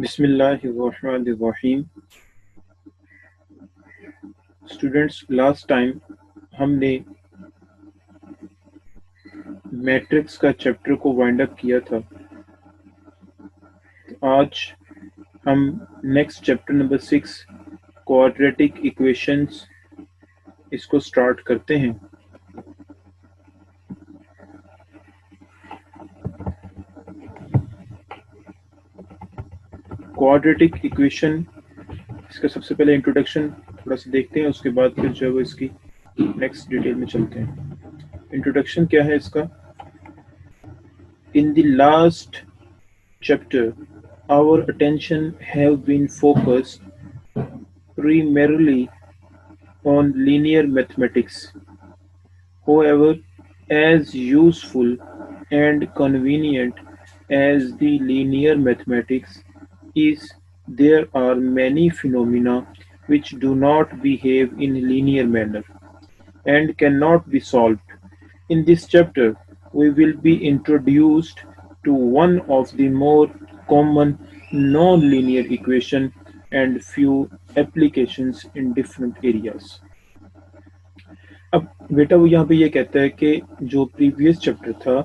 बिस्मिल्लाहिर्रहमानिर्रहीम। Students, last time हमने matrix का चैप्टर को वाइंड अप किया था। आज हम next chapter number 6 quadratic equations इसको स्टार्ट करते हैं। क्वाड्रेटिक इक्वेशन, इसका सबसे पहले इंट्रोडक्शन थोड़ा सा देखते हैं, उसके बाद फिर जो है वो इसकी नेक्स्ट डिटेल में चलते हैं। इंट्रोडक्शन क्या है इसका? In the last chapter, our attention have been focused primarily on linear mathematics. However, as useful and convenient as the linear mathematics is, there are many phenomena which do not behave in linear manner and cannot be solved. In this chapter, we will be introduced to one of the more common non-linear equation and few applications in different areas. अब बेटा वो यहाँ पे ये कहता है कि जो प्रीवियस चैप्टर था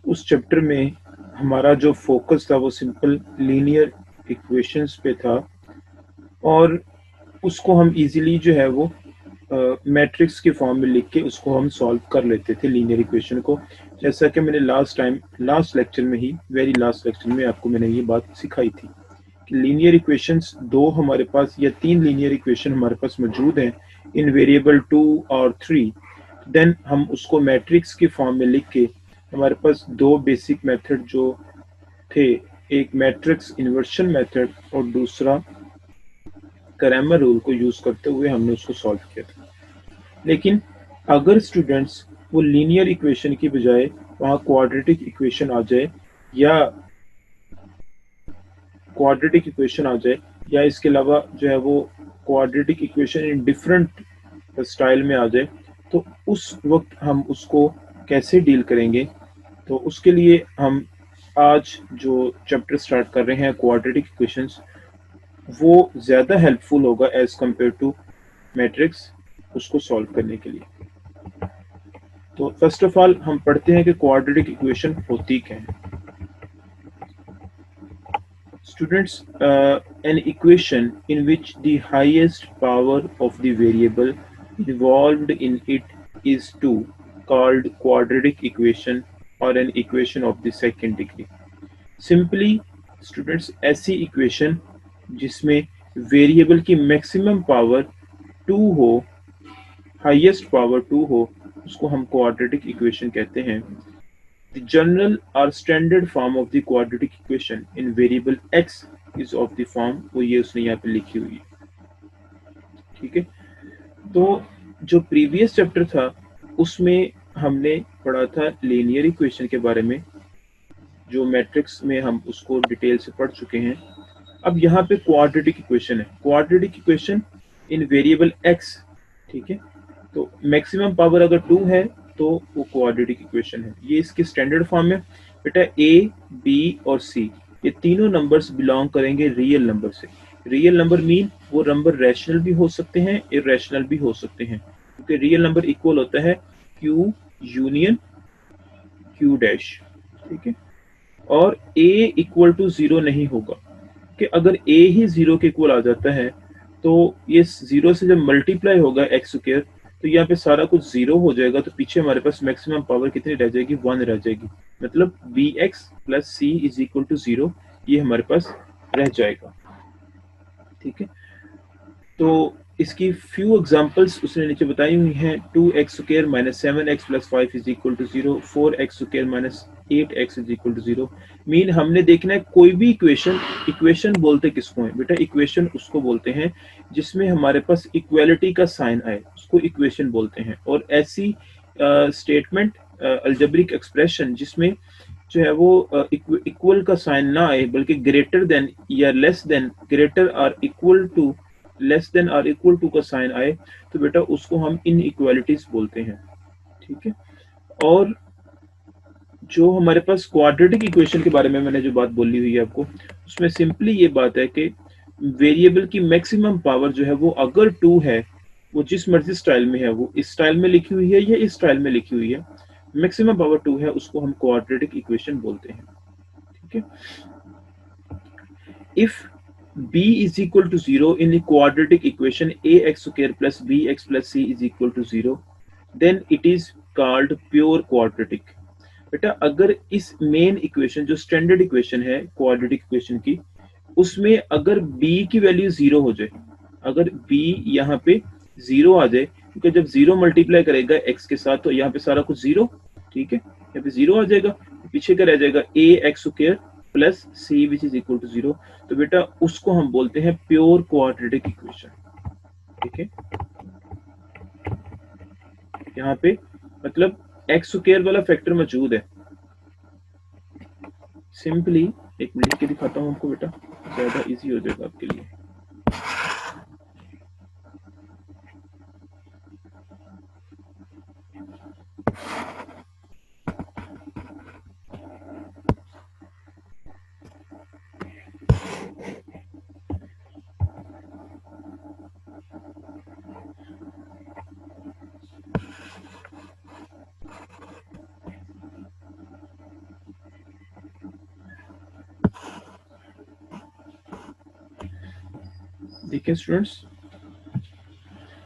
उस चैप्टर में हमारा जो फोकस था वो सिंपल लीनियर इक्वेशंस पे था और उसको हम इजीली जो है वो मैट्रिक्स के फॉर्म में लिख के उसको हम सॉल्व कर लेते थे लीनियर इक्वेशन को। जैसा कि मैंने लास्ट लेक्चर में ही वेरी लास्ट लेक्चर में आपको मैंने ये बात सिखाई थी कि लीनियर इक्वेशंस दो हमारे पास या तीन लीनियर इक्वेशन हमारे पास मौजूद हैं इन वेरिएबल 2 और 3, देन हम उसको मैट्रिक्स के फॉर्म में लिख के हमारे पास दो बेसिक मेथड जो थे, एक मैट्रिक्स इन्वर्शन मेथड और दूसरा क्रैमर रूल को यूज करते हुए हमने उसको सॉल्व किया था। लेकिन अगर स्टूडेंट्स वो लीनियर इक्वेशन की बजाय वहां क्वाड्रेटिक इक्वेशन आ जाए या इसके अलावा जो है वो quadratic equation in different style में आ जाए, तो उस वक्त हम उसको कैसे डील करेंगे? तो उसके लिए हम आज जो चैप्टर स्टार्ट कर रहे हैं क्वाड्रेटिक इक्वेशंस, वो ज़्यादा हेल्पफुल होगा एज कम्पेयर टू मैट्रिक्स उसको सॉल्व करने के लिए। तो फर्स्ट ऑफ ऑल हम पढ़ते हैं कि क्वाड्रेटिक इक्वेशन होती क्या है। Students, an equation in which the highest power of the variable involved in it is 2 called quadratic equation or an equation of the second degree. Simply students, ऐसी equation जिसमें variable की maximum power 2 हो, highest power 2 हो, उसको हम quadratic equation कहते हैं। The general or standard form of the quadratic equation in variable x is of the form, वो ये उसने यहाँ पे लिखी हुई है, ठीक है। तो जो प्रीवियस चैप्टर था उसमें हमने पढ़ा था लीनियर इक्वेशन के बारे में, जो मैट्रिक्स में हम उसको डिटेल से पढ़ चुके हैं। अब यहाँ पे क्वाड्रेटिक इक्वेशन है, quadratic equation in variable x, ठीक है। तो मैक्सिमम पावर अगर 2 है तो वो क्वाड्रेटिक इक्वेशन है। ये इसकी स्टैंडर्ड फॉर्म है बेटा। a, b और c ये तीनों नंबर्स बिलोंग करेंगे रियल नंबर से। रियल नंबर मीन वो नंबर रैशनल भी हो सकते हैं, इररेशनल भी हो सकते हैं, क्योंकि रियल नंबर इक्वल होता है q यूनियन q डैश, ठीक है। और a इक्वल टू 0 नहीं होगा कि अगर a ही 0 के इक्वल आ जाता है तो ये 0 से जब मल्टीप्लाई होगा एक्स स्क्वायर तो यहाँ पे सारा कुछ 0 हो जाएगा, तो पीछे हमारे पास मैक्सिमम पावर कितनी रह जाएगी? 1 रह जाएगी। मतलब bx plus c is equal to 0 ये हमारे पास रह जाएगा, ठीक है। तो इसकी फ्यू एग्जांपल्स उसने नीचे बताई हुई हैं। 2x square minus 7x plus 5 is equal to 0, 4x square minus 8x is equal to 0। Mean हमने देखना है कोई भी इक्वेशन बोलते किसको है बेटा? इक्वेशन उसको बोलते हैं जिसमें हमारे पास इक्वालिटी का साइन आए, उसको इक्वेशन बोलते हैं। और ऐसी स्टेटमेंट अलजेब्रिक एक्सप्रेशन जिसमें जो है वो इक्वल का साइन ना आए बल्कि ग्रेटर देन या लेस देन, ग्रेटर और इक्वल टू, लेस देन और इक्वल टू का साइन आए, तो बेटा उसको हम इनइक्वालिटीज बोलते हैं, ठीक है। और जो हमारे पास क्वाड्रेटिक इक्वेशन के बारे में मैंने जो बात बोली हुई है आपको, उसमें सिंपली ये बात है कि वेरिएबल की मैक्सिमम पावर जो है वो अगर 2 है, वो जिस मर्जी स्टाइल में है, वो इस स्टाइल में लिखी हुई है या इस स्टाइल में लिखी हुई है, मैक्सिमम पावर 2 है, उसको हम क्वाड्रेटिक इक्वेशन बोलते हैं। ठीक है। If b is equal to 0 in the quadratic equation ax square plus bx plus c is equal to 0, then it is called pure quadratic। बेटा अगर इस मेन इक्वेशन जो स्टैंडर्ड इक्वेशन है क्वाड्रेटिक इक्वेशन की, उसमें अगर b की value 0 हो जाए, अगर b यहाँ पे 0 आ जाए, क्योंकि जब 0 मल्टीप्लाई करेगा x के साथ तो यहाँ पे सारा कुछ 0, ठीक है, यहाँ पे 0 आ जाएगा, पीछे क्या रह जाएगा a x square plus C which is equal to 0, तो बेटा उसको हम बोलते हैं प्योर क्वाड्रेटिक इक्वेशन। ठीक है, यहाँ पे मतलब एक्स स्क्वायर वाला फैक्टर मौजूद है। सिंपली एक मिनट के दिखाता हूँ आपको बेटा, ज्यादा इजी हो जाएगा आपके लिए। देखिए स्टूडेंट्स,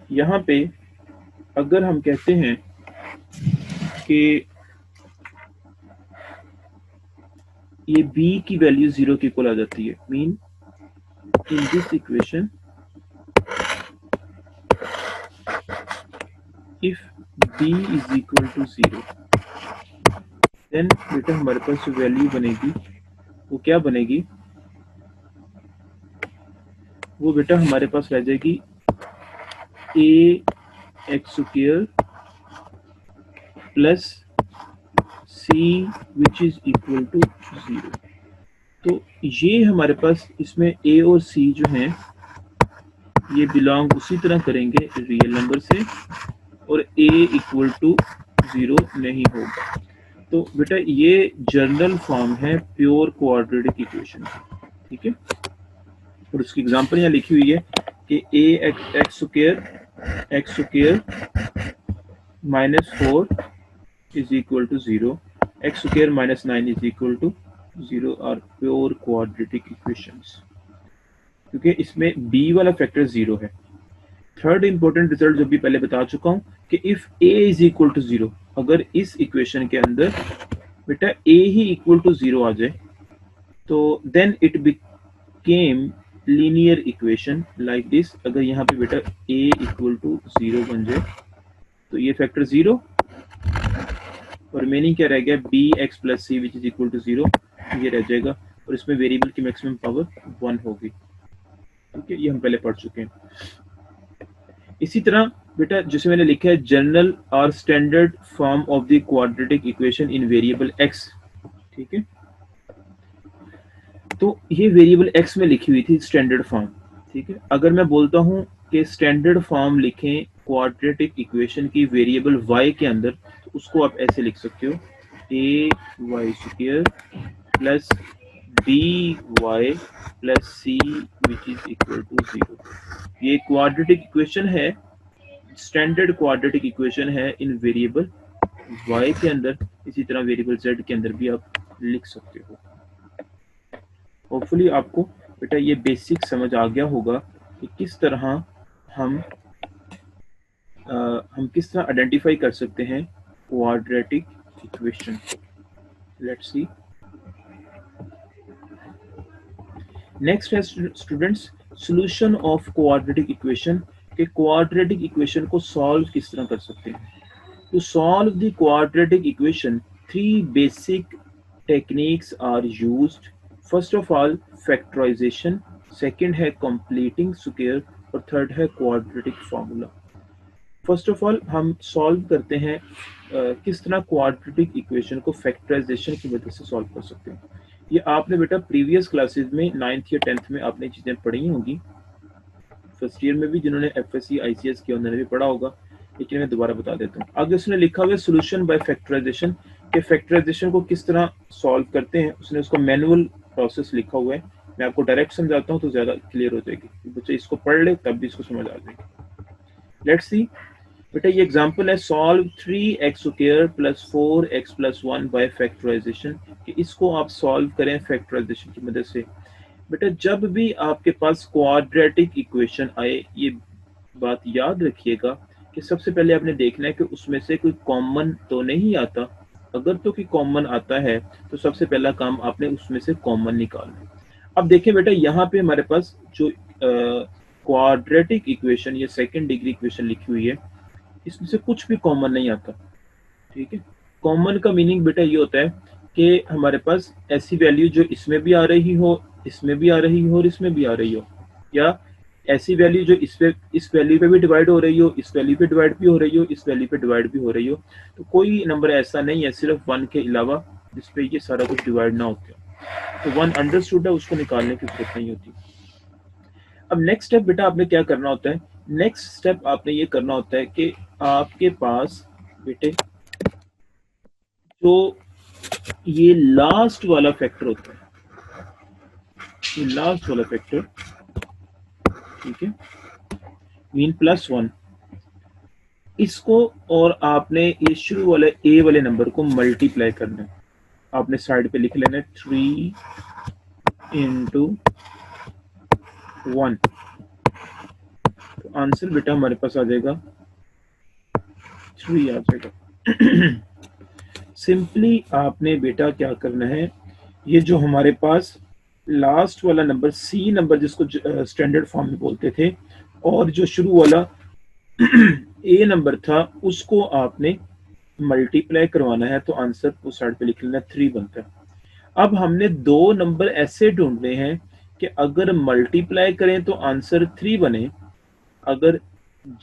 यहाँ पे अगर हम कहते हैं कि ये b की वैल्यू 0 के इक्वल आ जाती है, mean in this equation if b is equal to 0, then बेटा हमारे पास जो वैल्यू बनेगी वो क्या बनेगी, वो बेटा हमारे पास रह जाएगी a x square plus c which is equal to 0। तो ये हमारे पास इसमें a और c जो हैं ये बिलोंग उसी तरह करेंगे रियल नंबर से, और a इक्वल टू 0 नहीं होगा। तो बेटा ये जर्नल फॉर्म है प्योर क्वाड्रेटिक इक्वेशन। ठीक है, और उसकी एग्जांपल यहाँ लिखी हुई है कि a x square minus 4 is equal to 0, x square minus 9 is equal to 0 are pure quadratic equations, क्योंकि इसमें b वाला फैक्टर 0 है। थर्ड इंपॉर्टेंट रिजल्ट जो भी पहले बता चुका हूं कि if a is equal to 0, अगर इस इक्वेशन के अंदर बेटा a ही इक्वल टू 0 आ जाए, तो then it became linear equation like this. अगर यहाँ पे बेटा a इक्वल टू 0 बन जाए तो ये फैक्टर 0 और रिमेनिंग क्या रह गया, bx plus c which is equal to 0, ये रह जाएगा, और इसमें वेरिएबल की मैक्सिमम पावर 1 होगी। ठीक है, ये हम पहले पढ़ चुके हैं। इसी तरह बेटा जिसे मैंने लिखा है जनरल और standard form of the quadratic equation in variable x। ठीक है, तो ये वेरिएबल x में लिखी हुई थी स्टैंडर्ड फॉर्म। ठीक है, अगर मैं बोलता हूं कि स्टैंडर्ड फॉर्म लिखें क्वाड्रेटिक इक्वेशन की वेरिएबल y के अंदर, तो उसको आप ऐसे लिख सकते हो a y square plus b y plus c which is equal to 0। ये क्वाड्रेटिक इक्वेशन है, स्टैंडर्ड क्वाड्रेटिक इक्वेशन है इन वेरिएबल y के अंदर, इसी तरह वेरिएबल z के अंदर भी आप लिख सकते हो। होपफुली आपको बेटा ये बेसिक समझ आ गया होगा कि किस तरह हम किस तरह आइडेंटिफाई कर सकते हैं quadratic equation. Let's see, next है students solution of quadratic equation, के क्वाड्रेटिक इक्वेशन को सॉल्व किस तरह कर सकते हैं। To solve the quadratic equation 3 basic techniques are used. First of all factorisation, second है कंप्लीटिंग स्क्वायर, और थर्ड है quadratic formula. First of all हम सॉल्व करते हैं किस तरह क्वाड्रेटिक इक्वेशन को फैक्टराइजेशन की वजह से सॉल्व कर सकते हैं। ये आपने बेटा प्रीवियस क्लासेस में 9th या 10th में आपने चीज़ें पढ़ी होंगी, फर्स्ट ईयर में भी जिन्होंने FSC ICS किया उन्होंने भी पढ़ा होगा, लेकिन मैं दोबारा बता देता हूँ। आगे उसने लिखा हुआ है सोल्यूशन बाय फैक्टराइजेशन, कि फैक्टराइजेशन को किस तरह सॉल्व करते हैं, उसने उसको मैनुअल प्रोसेस लिखा हुआ है। मैं आपको डायरेक्ट समझाता हूँ तो ज़्यादा क्लियर हो जाएगी, बच्चे इसको पढ़ ले तब भी इसको समझ आ जाएगी। लेट्स सी बेटा, ये एग्जांपल है, solve 3x² plus 4x plus 1 by factorisation, कि इसको आप सॉल्व करें फैक्टराइजेशन की मदद से। बेटा जब भी आपके पास क्वाड्रेटिक इक्वेशन आए, ये बात याद रखिएगा कि सबसे पहले आपने देखना है कि उसमें से कोई कॉमन तो नहीं आता। अगर तो कोई कॉमन आता है तो सबसे पहला काम आपने उसमें से कॉमन निकालना है। अब देखें बेटा, यहाँ पे हमारे पास जो क्वाड्रेटिक इक्वेशन, ये सेकंड डिग्री इक्वेशन लिखी हुई है, इसमें से कुछ भी कॉमन नहीं आता। ठीक है, कॉमन का मीनिंग बेटा ये होता है कि हमारे पास ऐसी वैल्यू जो इसमें भी आ रही हो, इसमें भी आ रही हो और इसमें भी आ रही हो, या ऐसी वैल्यू जो इस वैल्यू पे भी डिवाइड हो रही हो, इस वैल्यू पे डिवाइड भी हो रही हो, इस वैल्यू पे डिवाइड भी हो रही हो। तो कोई नंबर ऐसा नहीं है सिर्फ 1 के अलावा जिसपे ये सारा कुछ डिवाइड ना होता। तो 1 अंडरस्टूड है, उसको निकालने की जरूरत नहीं होती। अब नेक्स्ट स्टेप बेटा आपने क्या करना होता है, नेक्स्ट स्टेप आपने ये करना होता है कि आपके पास बेटे जो ये लास्ट वाला फैक्टर होता है, ये लास्ट वाला फैक्टर, ठीक है, मीन +1, इसको और आपने ये शुरू वाले ए वाले नंबर को मल्टीप्लाई करना है। आपने साइड पे लिख लेना है 3 × 1, तो आंसर बेटा हमारे पास आ जाएगा 3 आ जाएगा। सिंपली आपने बेटा क्या करना है, ये जो हमारे पास लास्ट वाला नंबर सी नंबर जिसको स्टैंडर्ड फॉर्म में बोलते थे, और जो शुरू वाला ए नंबर था, उसको आपने मल्टीप्लाई करवाना है, तो आंसर उस साइड पे लिख लेना 3 बनता है। अब हमने दो नंबर ऐसे ढूंढने हैं कि अगर मल्टीप्लाई करें तो आंसर 3 बने, अगर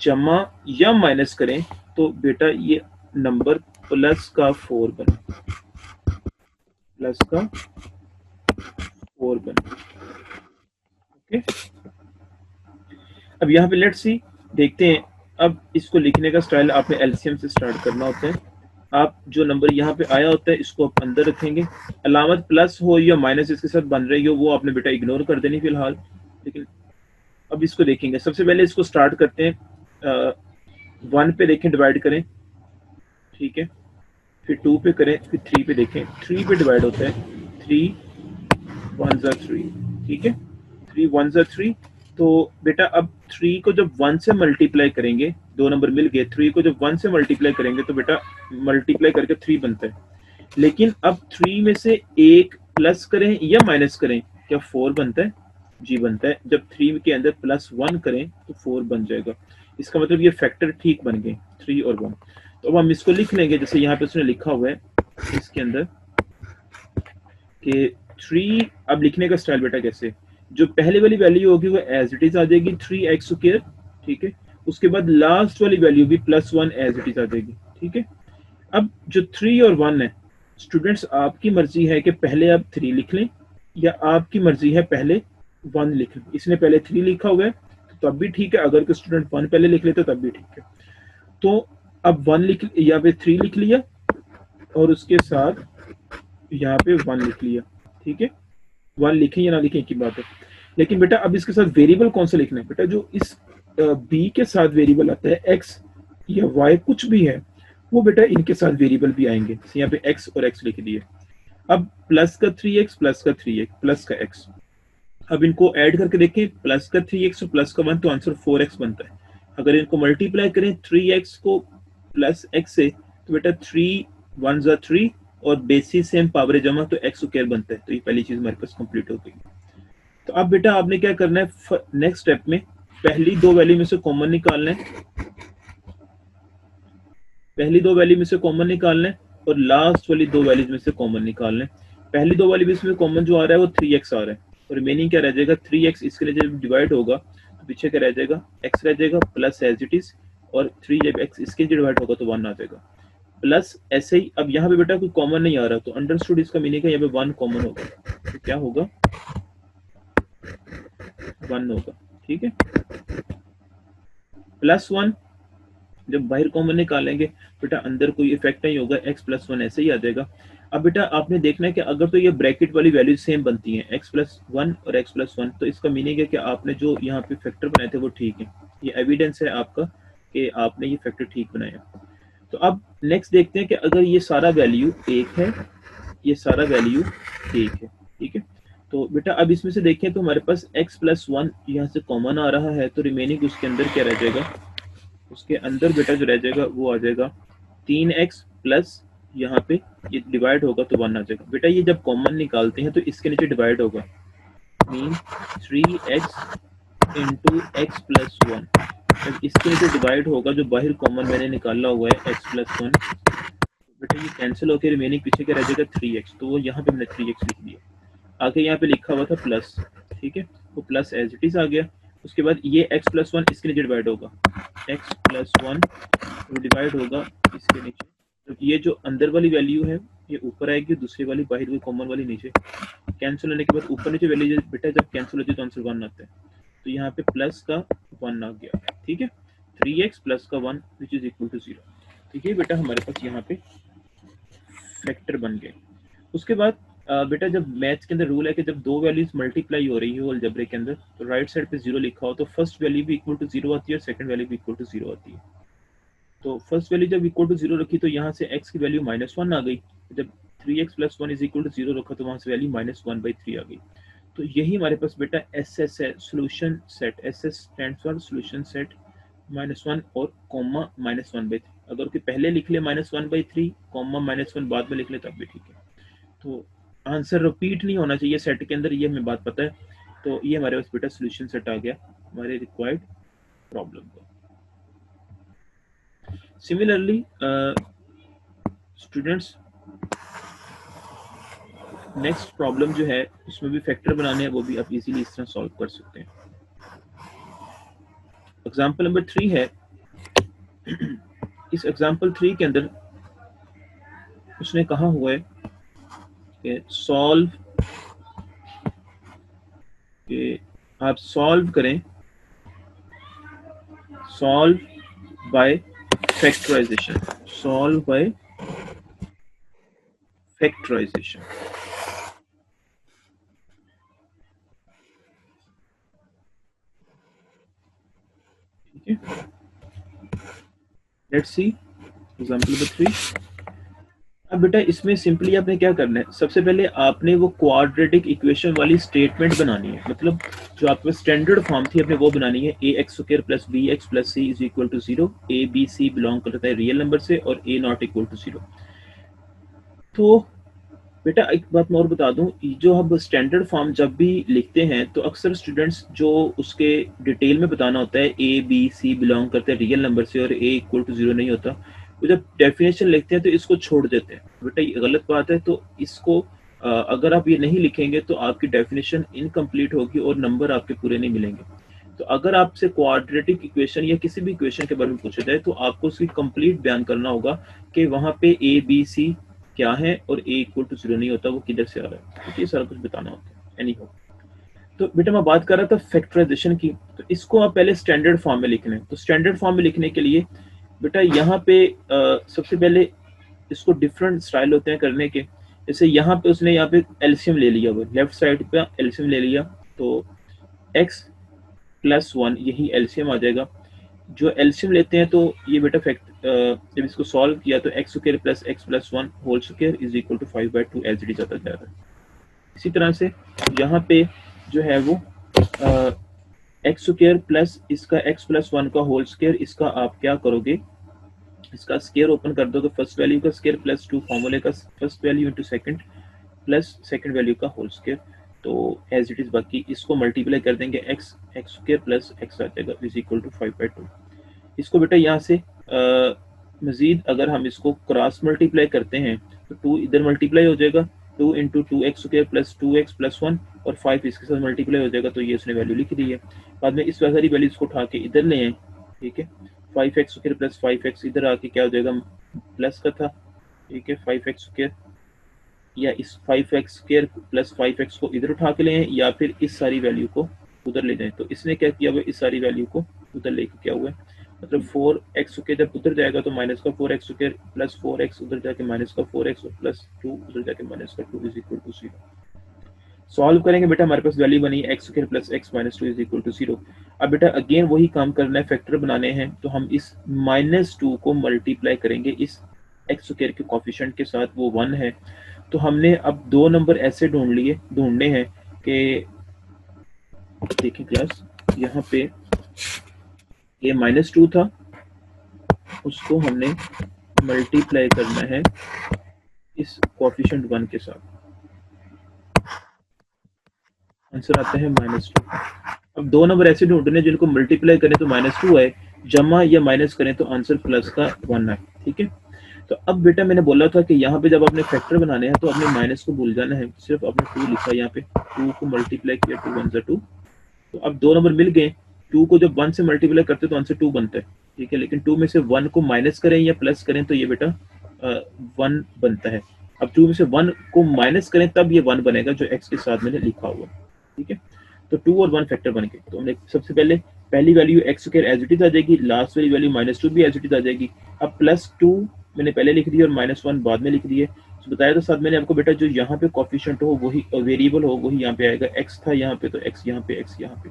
जमा या माइनस करें तो बेटा ये नंबर प्लस का 4 बने, प्लस का 4 बने। ओके, अब यहाँ पे लेट्स सी देखते हैं। अब इसको लिखने का स्टाइल आपने एलसीएम से स्टार्ट करना होता है। आप जो नंबर यहाँ पे आया होता है इसको आप अंदर रखेंगे, अलामत प्लस हो या माइनस इसके साथ बन रही हो वो आपने बेटा इग्नोर कर देनी फिलहाल। लेकिन अब इसको देखेंगे, सबसे पहले इसको स्टार्ट करते हैं, 1 पे देखें डिवाइड करें, ठीक है, फिर 2 पे करें, फिर 3 पे देखें, 3 पे डिवाइड होता है, 3 1 ज़ा 3, ठीक है, 3 1 ज़ा 3। तो बेटा अब 3 को जब 1 से मल्टीप्लाई करेंगे, दो नंबर मिल गए, 3 को जब 1 से मल्टीप्लाई करेंगे तो बेटा मल्टीप्लाई करके 3 बनता है। लेकिन अब 3 में से एक प्लस करें या माइनस करें, क्या 4 बनता है? जी बनता है। जब 3 के अंदर +1 करें तो 4 बन जाएगा। इसका मतलब ये फैक्टर ठीक बन गए, 3 और 1। तो अब हम इसको लिख लेंगे, जैसे यहाँ पे उसने लिखा हुआ है इसके अंदर कि 3। अब लिखने का स्टाइल बेटा कैसे, जो पहले वाली वैल्यू होगी वो एज इट इज आ जाएगी 3x², ठीक है, उसके बाद लास्ट वाली वैल्यू भी +1 एज इट इज आ जाएगी, ठीक है। अब जो 3 और 1 है, स्टूडेंट्स आपकी मर्जी है कि पहले आप 3 लिख लें या आपकी मर्जी है पहले 1 लिख लें। इसने पहले 3 लिखा हुआ है तो तब भी ठीक है, अगर कोई स्टूडेंट 1 पहले लिख लेते तब भी ठीक है। तो अब 1 लिख या फिर 3 लिख लिया और उसके साथ यहाँ पे 1 लिख लिया, ठीक है। 1 लिखें या ना लिखें की बात है। लेकिन बेटा अब इसके साथ वेरिएबल कौन सा लिखना है, बेटा जो इस बी के साथ वेरिएबल आता है, एक्स या वाई कुछ भी है, वो बेटा इनके साथ वेरिएबल भी आएंगे। यहाँ पे एक्स और एक्स लिख दिए। अब प्लस का 3x प्लस का 3x प्लस का x, अब इनको ऐड करके देखें, प्लस का 3x और प्लस का 1 तो आंसर 4x बनता है। अगर इनको मल्टीप्लाई करें 3x को प्लस x से तो बेटा 3 1 ज़ा 3 और बेसिस सेम पावर जमा तो x² बनता है। तो ये पहली चीज हमारे पास कंप्लीट हो गई। तो अब बेटा आपने क्या करना है, नेक्स्ट स्टेप में पहली दो वैल्यू में से कॉमन निकालना है, पहली दो वैल्यू में से कॉमन निकालना है और लास्ट वाली दो वैल्यूज में से कॉमन निकालना है। पहली दो वैल्यू में कॉमन जो आ रहा है वो 3x आ रहा है और रिमेनिंग क्या रह जाएगा 3x। इसके लिए जब डिवाइड होगा तो पीछे क्या रह जाएगा, x रह जाएगा प्लस एज इट इज, और 3 जब x इसके डिवाइड होगा तो 1 आ जाएगा प्लस ऐसे ही। अब यहाँ पे बेटा कोई कॉमन नहीं आ रहा तो अंडरस्टूड इसका मीनिंग है यहाँ पे 1 कॉमन होगा, तो क्या होगा 1 होगा, ठीक है। +1 जब बाहर कॉमन निकालेंगे बेटा अंदर कोई इफेक्ट नहीं होगा, x+1 ऐसे ही आ जाएगा। अब बेटा आपने देखना है कि अगर तो ये ब्रैकेट वाली वैल्यू सेम बनती हैं x+1 और x+1, तो इसका मीनिंग है कि आपने जो यहाँ पे फैक्टर बनाए थे वो ठीक है, ये एविडेंस है आपका कि आपने ये फैक्टर ठीक बनाया। तो अब नेक्स्ट देखते हैं कि अगर ये सारा वैल्यू एक है, ये सारा वैल्यू एक है, ठीक है। तो बेटा अब इसमें से देखें तो हमारे पास x+1 यहाँ से कॉमन आ रहा है, तो रिमेनिंग उसके अंदर क्या रह जाएगा, उसके अंदर बेटा जो रह जाएगा वो आ जाएगा 3x प्लस यहाँ पे ये डिवाइड होगा तो 1 आ जाएगा। बेटा ये जब कॉमन निकालते हैं तो इसके नीचे डिवाइड होगा, मीन 3x इंटू x+1। जब इसके नीचे डिवाइड होगा, जो बाहर कॉमन मैंने निकाला हुआ है x+1, बेटा ये कैंसिल होकर रिमेनिंग पीछे क्या रह जाएगा 3x, तो वो यहाँ पे मैंने 3x लिख दिया। आगे यहाँ पे लिखा हुआ था प्लस, ठीक है, वो प्लस एज इट इज आ गया। उसके बाद ये x+1 इसके नीचे डिवाइड होगा, x+1 डिवाइड होगा इसके नीचे। तो ये जो अंदर वाली वैल्यू है ये ऊपर आएगी, दूसरी वाली बाहर हुई कॉमन वाली नीचे। कैंसिल होने के बाद ऊपर नीचे वैल्यू बेटा जब कैंसिल होती है तो आंसर 1 आता है, तो यहाँ पे प्लस का 1 आ गया, ठीक है, 3x प्लस का 1 विच इज इक्वल टू 0। ठीक है बेटा हमारे पास यहाँ पे फैक्टर बन गए। उसके बाद बेटा जब मैथ्स के अंदर रूल है कि जब दो वैल्यूज मल्टीप्लाई हो रही हो अलजेब्रा के अंदर, तो राइट साइड पे 0 लिखा हो तो फर्स्ट वैल्यू भी इक्वल टू 0 आती है और सेकंड वैल्यू भी इक्वल टू 0 आती है। तो फर्स्ट वैल्यू जब इक्वल टू 0 रखी तो यहाँ से x की वैल्यू -1 आ गई, जब 3x plus 1 is equal to 0 रखा तो वहाँ से वैल्यू -1/3 आ गई। तो यही हमारे पास बेटा SS है, solution set. SS stands for solution set -1 और कॉमा -1/3। अगर कि पहले लिख ले -1/3 कॉमा -1 बाद में लिख ले तब भी ठीक है। तो आंसर रिपीट नहीं होना चाहिए सेट के अंदर, ये हमें बात पता है। तो ये हमारे पास बेटा सोल्यूशन सेट आ गया हमारे रिक्वायर्ड प्रॉब्लम का। सिमिलरली स्टूडेंट्स नेक्स्ट प्रॉब्लम जो है उसमें भी फैक्टर बनाने हैं, वो भी आप इजीली इस तरह सॉल्व कर सकते हैं। एग्जांपल नंबर 3 है। इस एग्जांपल 3 के अंदर उसने कहा हुआ है कि सॉल्व, कि आप सॉल्व करें, solve by factorisation, solve by factorisation. ठीक है, लेट्स सी एग्जांपल नंबर 3। अब बेटा इसमें सिंपली आपने क्या करना है, सबसे पहले आपने वो क्वाड्रेटिक इक्वेशन वाली स्टेटमेंट बनानी है, मतलब जो आपके स्टैंडर्ड फॉर्म थी आपने वो बनानी है। ax² plus bx plus c is equal to 0, a b c belong करता है रियल नंबर से और a नॉट इक्वल टू 0। तो बेटा एक बात मैं और बता दूं, जो हम स्टैंडर्ड फॉर्म जब भी लिखते हैं तो अक्सर स्टूडेंट्स जो उसके डिटेल में बताना होता है a b c बिलोंग करते हैं रियल नंबर से और a इक्वल टू 0 नहीं होता, तो जब डेफिनेशन लिखते हैं तो इसको छोड़ देते हैं। बेटा ये गलत बात है, तो इसको अगर आप ये नहीं लिखेंगे तो आपकी डेफिनेशन इनकम्प्लीट होगी और नंबर आपके पूरे नहीं मिलेंगे। तो अगर आपसे क्वाड्रेटिक इक्वेशन या किसी भी इक्वेशन के बारे में पूछा जाए तो आपको उसकी कंप्लीट बयान करना होगा कि वहां पे a b c क्या है और a इक्वल टू 0 नहीं होता, वो किधर से आ रहा है, तो ये सारा कुछ बताना होता है। एनी हो, तो बेटा मैं बात कर रहा था फैक्टराइजेशन की, तो इसको आप पहले स्टैंडर्ड फॉर्म में लिखना है। तो स्टैंडर्ड फॉर्म में लिखने के लिए बेटा यहाँ पे सबसे पहले इसको डिफरेंट स्टाइल होते हैं करने के। जैसे यहाँ पे उसने यहाँ पे एलसीएम ले लिया, वो लेफ्ट साइड पे एलसीएम ले लिया, तो x+1 यही एलसीएम आ जाएगा। जो एलसीएम लेते हैं तो ये बेटा जब इसको सॉल्व किया तो x² plus x+1 whole square is equal to 5/2 as it is आता जा रहा है। इसी तरह से यहाँ पे जो है वो x² प्लस इसका x+1 का होल स्क्वायर, इसका आप क्या करोगे, इसका स्क्वायर ओपन कर दोगे, फर्स्ट वैल्यू का स्क्वायर प्लस 2 फॉर्मूले का first value into second plus second value का होल स्क्वायर, तो एज इट इज बाकी इसको मल्टीप्लाई कर देंगे, x² प्लस x आ जाएगा इज इक्वल टू 5/2। इसको बेटा यहाँ से मजीद अगर हम इसको क्रॉस मल्टीप्लाई करते हैं तो 2 इधर मल्टीप्लाई हो जाएगा, 2 into 2x² plus 2x plus 1 और 5 इसके साथ मल्टीप्लाई हो जाएगा, तो ये उसने वैल्यू लिख दी है। बाद में इस सारी वैल्यूज को उठा के इधर ले आए, ठीक है, 5x² प्लस 5x इधर आके क्या हो जाएगा, प्लस का था, ठीक है, 5x², या इस 5x² प्लस 5x को इधर उठा के ले आए या फिर इस सारी वैल्यू को उधर ले जाएं। तो इसने क्या किया हुआ, इस सारी वैल्यू को उधर लेके क्या हुआ है मतलब 4x स्क्वायर जब उधर जाएगा तो माइनस का 4x स्क्वायर प्लस 4x उधर जाके माइनस का 4x और प्लस 2 उधर जाके माइनस का 2 इज इक्वल टू 0। सॉल्व करेंगे बेटा, हमारे पास वैल्यू बनी x square plus x minus 2 is equal to 0। अब बेटा अगेन वही काम करना है, फैक्टर बनाने हैं, तो हम इस माइनस 2 को मल्टीप्लाई करेंगे इस x स्क्वायर के कोफिशिएंट के साथ, वो 1 है। तो हमने अब दो नंबर ऐसे ढूंढने हैं कि देखिए क्लास, यहाँ पे ये माइनस 2 था, उसको हमने मल्टीप्लाई करना है इस कोफिशिएंट 1 के साथ, आंसर आता है -2। अब दो नंबर ऐसे ढूंढने जिनको मल्टीप्लाई करें तो -2 आए, जमा या माइनस करें तो आंसर प्लस का 1 आए। ठीक है, तो अब बेटा मैंने बोला था कि यहाँ पे जब आपने फैक्टर बनाने हैं तो आपने माइनस को भूल जाना है, सिर्फ आपने 2 लिखा, यहाँ पे 2 को मल्टीप्लाई किया, 2 1 2। तो अब दो नंबर मिल गए, 2 को जब 1 से मल्टीप्लाई करते तो आंसर 2 बनता है। ठीक है, लेकिन 2 में से 1 को माइनस करें या प्लस करें तो ये बेटा 1 बनता है। अब 2 में से 1 को माइनस करें तब ये 1 बनेगा जो x के साथ मैंने लिखा हुआ। ठीक है, तो 2 और 1 फैक्टर बन गए। तो हमने सबसे पहले पहली value x square as it is आ जाएगी, लास्ट वाली वैल्यू -2 भी एज इट इज आ जाएगी। अब +2 मैंने पहले लिख दिया और -1 बाद में लिख दिए। तो बताया तो साथ मैंने आपको बेटा, जो यहाँ पे कोफिशिएंट हो वही वेरिएबल हो वही यहाँ पे आएगा। x था यहाँ पे तो x यहाँ पे, x यहाँ पे।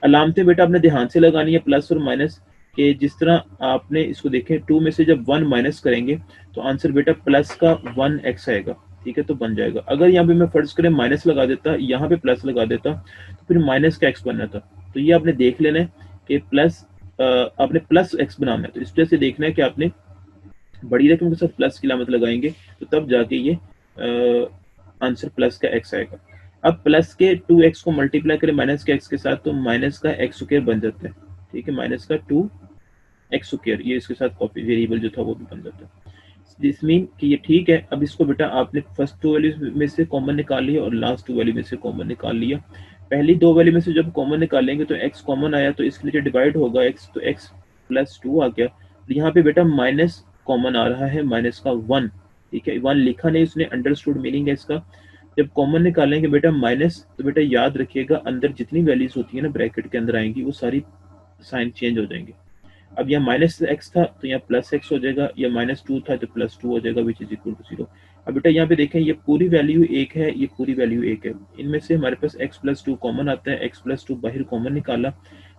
अलामतें बेटा आपने ध्यान से लगानी है, प्लस और माइनस के। जिस तरह आपने इसको देखें, 2 में से जब 1 माइनस करेंगे तो आंसर बेटा प्लस का 1x आएगा। ठीक है, तो बन जाएगा। अगर यहाँ पे मैं फर्ज करें माइनस लगा देता, यहाँ पे प्लस लगा देता, तो फिर माइनस का x बनना था। तो ये आपने देख लेना है कि प्लस आपने प्लस x बनाना है, तो इस वजह से देखना है कि आपने बड़ी रकम के साथ प्लस की लामत लगाएंगे तो तब जाके ये आंसर प्लस का x आएगा। अब प्लस के 2x को मल्टीप्लाई करें माइनस के x के साथ तो माइनस का x स्क्वायर बन जाता है। ठीक है, माइनस का 2x स्क्वायर, ये इसके साथ कॉपी वेरिएबल जो था वो भी बन जाता है। दिस मीन कि ये ठीक है। अब इसको बेटा आपने फर्स्ट 2 वैल्यूज में से कॉमन निकाल लिया और लास्ट 2 वैल्यू में से कॉमन निकाल लिया। पहली 2 वैल्यू में से जब कॉमन निकालेंगे तो x कॉमन आया तो इसके नीचे डिवाइड होगा x, तो x प्लस 2 आ गया। यहाँ पे बेटा माइनस कॉमन आ रहा है, माइनस का 1। ठीक है, 1 लिखा नहीं उसने, अंडरस्टूड मीनिंग है इसका। जब कॉमन निकालेंगे बेटा माइनस, तो बेटा याद रखिएगा अंदर जितनी वैल्यूज होती है ना ब्रैकेट के अंदर आएंगी वो सारी साइन चेंज हो जाएंगे। अब यहाँ -x था तो यहाँ +x हो जाएगा, या -2 था तो +2 हो जाएगा, विच इज इक्वल टू 0। अब बेटा यहाँ पे देखें, ये पूरी वैल्यू 1 है, ये पूरी वैल्यू 1 है। इनमें से हमारे पास x+2 कॉमन आता है, x+2 बाहर कॉमन निकाला।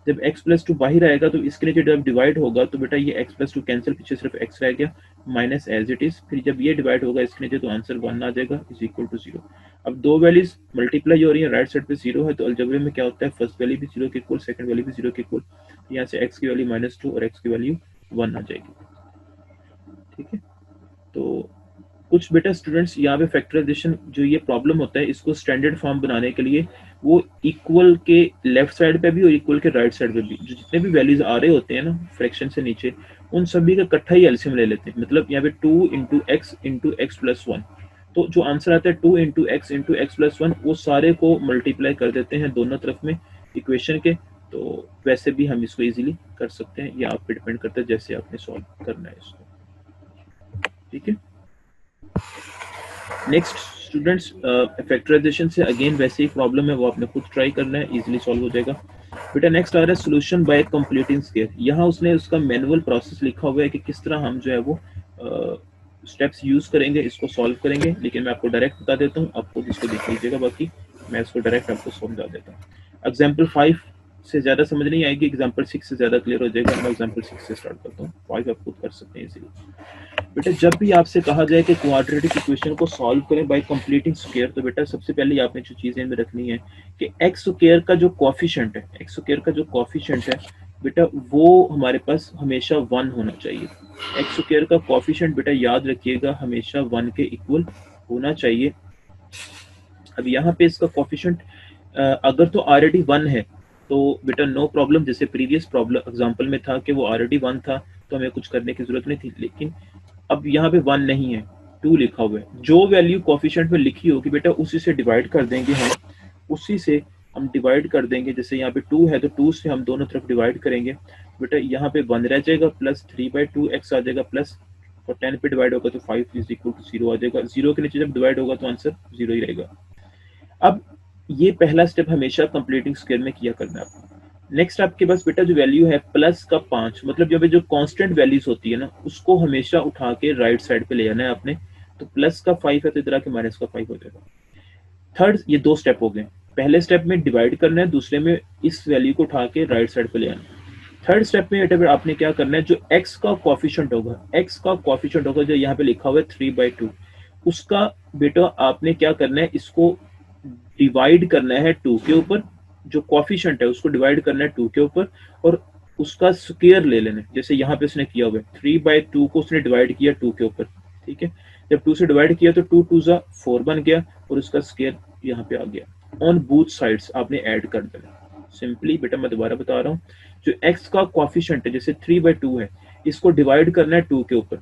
जब x+2 बाहर आएगा तो इसके नीचे जब डिवाइड होगा तो बेटा ये x+2 कैंसिल, पीछे सिर्फ x रह गया, माइनस एज इट इज। फिर जब ये डिवाइड होगा इसके नीचे तो आंसर 1 आ जाएगा, इज इक्वल टू 0। अब दो वैल्यूज मल्टीप्लाई हो रही है, राइट साइड पे 0 है, तो अलजेब्रा में क्या होता है, फर्स्ट वैल्यू भी 0 के इक्वल, सेकंड वैल्यू भी 0 के इक्वल। यहाँ से x की वैल्यू -2 और x की वैल्यू 1 आ जाएगी। ठीक है, तो कुछ बेटा स्टूडेंट्स यहाँ पे फैक्टराइजेशन जो ये प्रॉब्लम होता है, इसको स्टैंडर्ड फॉर्म बनाने के लिए वो इक्वल के लेफ्ट साइड पे भी और इक्वल के राइट साइड पे भी जो जितने भी वैल्यूज आ रहे होते हैं ना फ्रैक्शन से नीचे, उन सभी का इकट्ठा ही एलसीएम ले लेते हैं। मतलब यहाँ पे 2 इंटू एक्स प्लस 1, तो जो आंसर आता है 2 इंटू एक्स प्लस 1, वो सारे को मल्टीप्लाई कर देते हैं दोनों तरफ में इक्वेशन के। तो वैसे भी हम इसको इजीली कर सकते हैं, या आप पे डिपेंड करता है जैसे आपने सॉल्व करना है इसको। ठीक है, नेक्स्ट स्टूडेंट्स, फैक्टराइजेशन से अगेन वैसे ही प्रॉब्लम है, वो आपने खुद ट्राई करना है, इजीली सॉल्व हो जाएगा। बेटा नेक्स्ट आ रहा है सोल्यूशन बाय कंप्लीटिंग स्क्वायर। यहाँ उसने उसका मैनुअल प्रोसेस लिखा हुआ है कि किस तरह हम जो है वो स्टेप्स यूज करेंगे, इसको सॉल्व करेंगे। लेकिन मैं आपको डायरेक्ट बता देता हूँ, आपको इसको देख लीजिएगा, बाकी मैं इसको डायरेक्ट आपको समझा देता हूँ। एग्जाम्पल 5 से ज्यादा समझ नहीं आएगी, एग्जाम्पल 6 से ज्यादा क्लियर हो जाएगा। मैं एग्जाम्पल 6 से स्टार्ट करता हूँ, 5 आप खुद कर सकते हैं इजीली। बेटा जब भी आपसे कहा जाए कि क्वाड्रेटिक इक्वेशन को सॉल्व करें बाय कंप्लीटिंग स्क्वायर, तो बेटा सबसे पहले आपने जो चीजें में रखनी है कि एक्स स्क्वायर का जो कोएफिशिएंट है, एक्स स्क्वायर का जो कोएफिशिएंट है बेटा वो हमारे पास हमेशा 1 होना चाहिए। एक्स स्क्वायर का कोएफिशिएंट बेटा याद रखिएगा हमेशा 1 के इक्वल होना चाहिए। अब यहाँ पे इसका कोएफिशिएंट अगर तो ऑलरेडी 1 है तो बेटा नो प्रॉब्लम, जैसे प्रीवियस प्रॉब्लम एग्जांपल में था कि वो ऑलरेडी 1 था तो हमें कुछ करने की जरूरत नहीं थी। लेकिन अब यहाँ पे 1 नहीं है, 2 लिखा हुआ है। जो वैल्यू कोएफिशिएंट में लिखी होगी बेटा उसी से डिवाइड कर देंगे हम, उसी से हम डिवाइड कर देंगे। जैसे यहाँ पे 2 है तो 2 से हम दोनों तरफ डिवाइड करेंगे। बेटा यहाँ पे 1 रह जाएगा, प्लस 3/2x आ जाएगा, प्लस और 10 पे डिवाइड होगा तो 5 इज इक्वल टू 0 आ जाएगा। 0 के नीचे जब डिवाइड होगा तो आंसर 0 ही रहेगा। अब ये पहला स्टेप हमेशा कंप्लीटिंग स्क्वायर में किया करना है आपको। नेक्स्ट आपके पास बेटा जो वैल्यू है प्लस का 5, मतलब जब जो कांस्टेंट वैल्यूज होती है ना उसको हमेशा उठा के राइट साइड पे ले आना है आपने। तो प्लस का 5 है तो इधर आके माइनस का 5 हो जाएगा। थर्ड, ये दो स्टेप हो गए। पहले स्टेप में डिवाइड करना है, दूसरे में इस वैल्यू को उठा के राइट साइड पे ले आना है। थर्ड स्टेप में बेटा आपने क्या करना है, जो x का कोफिशिएंट होगा, x का कोफिशिएंट होगा जो यहाँ पे लिखा हुआ है 3/2, उसका बेटा आपने क्या करना है, इसको डिवाइड करना है 2 के ऊपर। जो कोफिशिएंट है उसको डिवाइड करना है 2 के ऊपर और उसका स्क्वायर ले लेना है। जैसे यहाँ पे उसने किया हुआ है 3/2 को उसने डिवाइड किया 2 के ऊपर, ठीक है। जब 2 से डिवाइड किया तो 2 2 जा 4 बन गया और उसका स्क्वायर यहाँ पे आ गया। ऑन बोथ साइड्स आपने ऐड कर देना। सिंपली बेटा मैं दोबारा बता रहा हूँ, जो x का कोफिशिएंट है जैसे 3/2 है, इसको डिवाइड करना है 2 के ऊपर।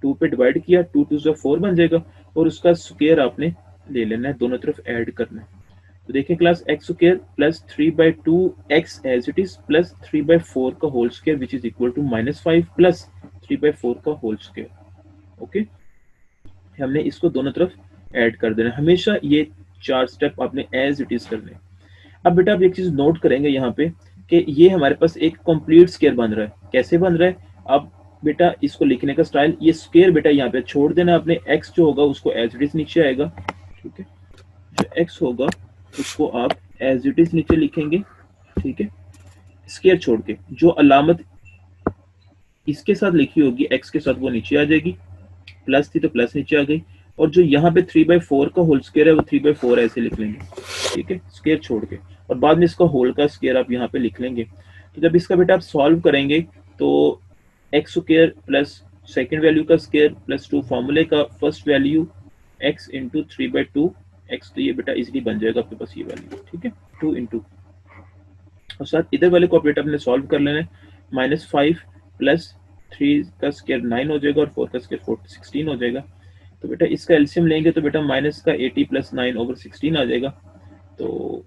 2 पे डिवाइड किया, 2 2 जा 4 बन जाएगा और उसका स्क्वायर आपने ले लेना है, दोनों तरफ ऐड करना है। तो देखिए class x square plus 3/2 x as it is plus 3/4 का whole square which is equal to -5 plus 3/4 का होल स्क्वायर। ओके, हमने इसको दोनों तरफ ऐड कर देना। हमेशा ये 4 स्टेप आपने एज इट इज करने। अब बेटा आप एक चीज नोट करेंगे यहाँ पे कि ये हमारे पास एक कंप्लीट स्क्वायर बन रहा है। कैसे बन रहा है? अब बेटा इसको लिखने का स्टाइल, ये स्क्वायर बेटा यहाँ पे छोड़ देना आपने, x जो होगा उसको एज इट इज नीचे आएगा, ठीक है। जो x होगा उसको आप एज इट इज नीचे लिखेंगे, ठीक है। स्क्वायर छोड़ के जो अलामत इसके साथ लिखी होगी x के साथ वो नीचे आ जाएगी। प्लस थी तो प्लस नीचे आ गई, और जो यहाँ पे 3/4 का होल स्क्वायर है वो 3/4 ऐसे लिख लेंगे, ठीक है, स्क्वायर छोड़ के। और बाद में इसका होल का स्क्वायर आप यहाँ पे लिख लेंगे। तो जब इसका बेटा आप सॉल्व करेंगे तो x square plus second value का स्क्वायर प्लस 2 फॉर्मूले का first value x into 3/2 x, तो ये बेटा इजिली बन जाएगा आपके पास ये वैल्यू, ठीक है, 2 इंटू। और साथ इधर वाले को बेटा अपने सॉल्व कर लेना है। -5 प्लस 3 का स्क्वायर 9 हो जाएगा और 4 का स्क्वायर 16 हो जाएगा। तो बेटा इसका एलसीएम लेंगे तो बेटा माइनस का 80 प्लस 9 ओवर 16 आ जाएगा। तो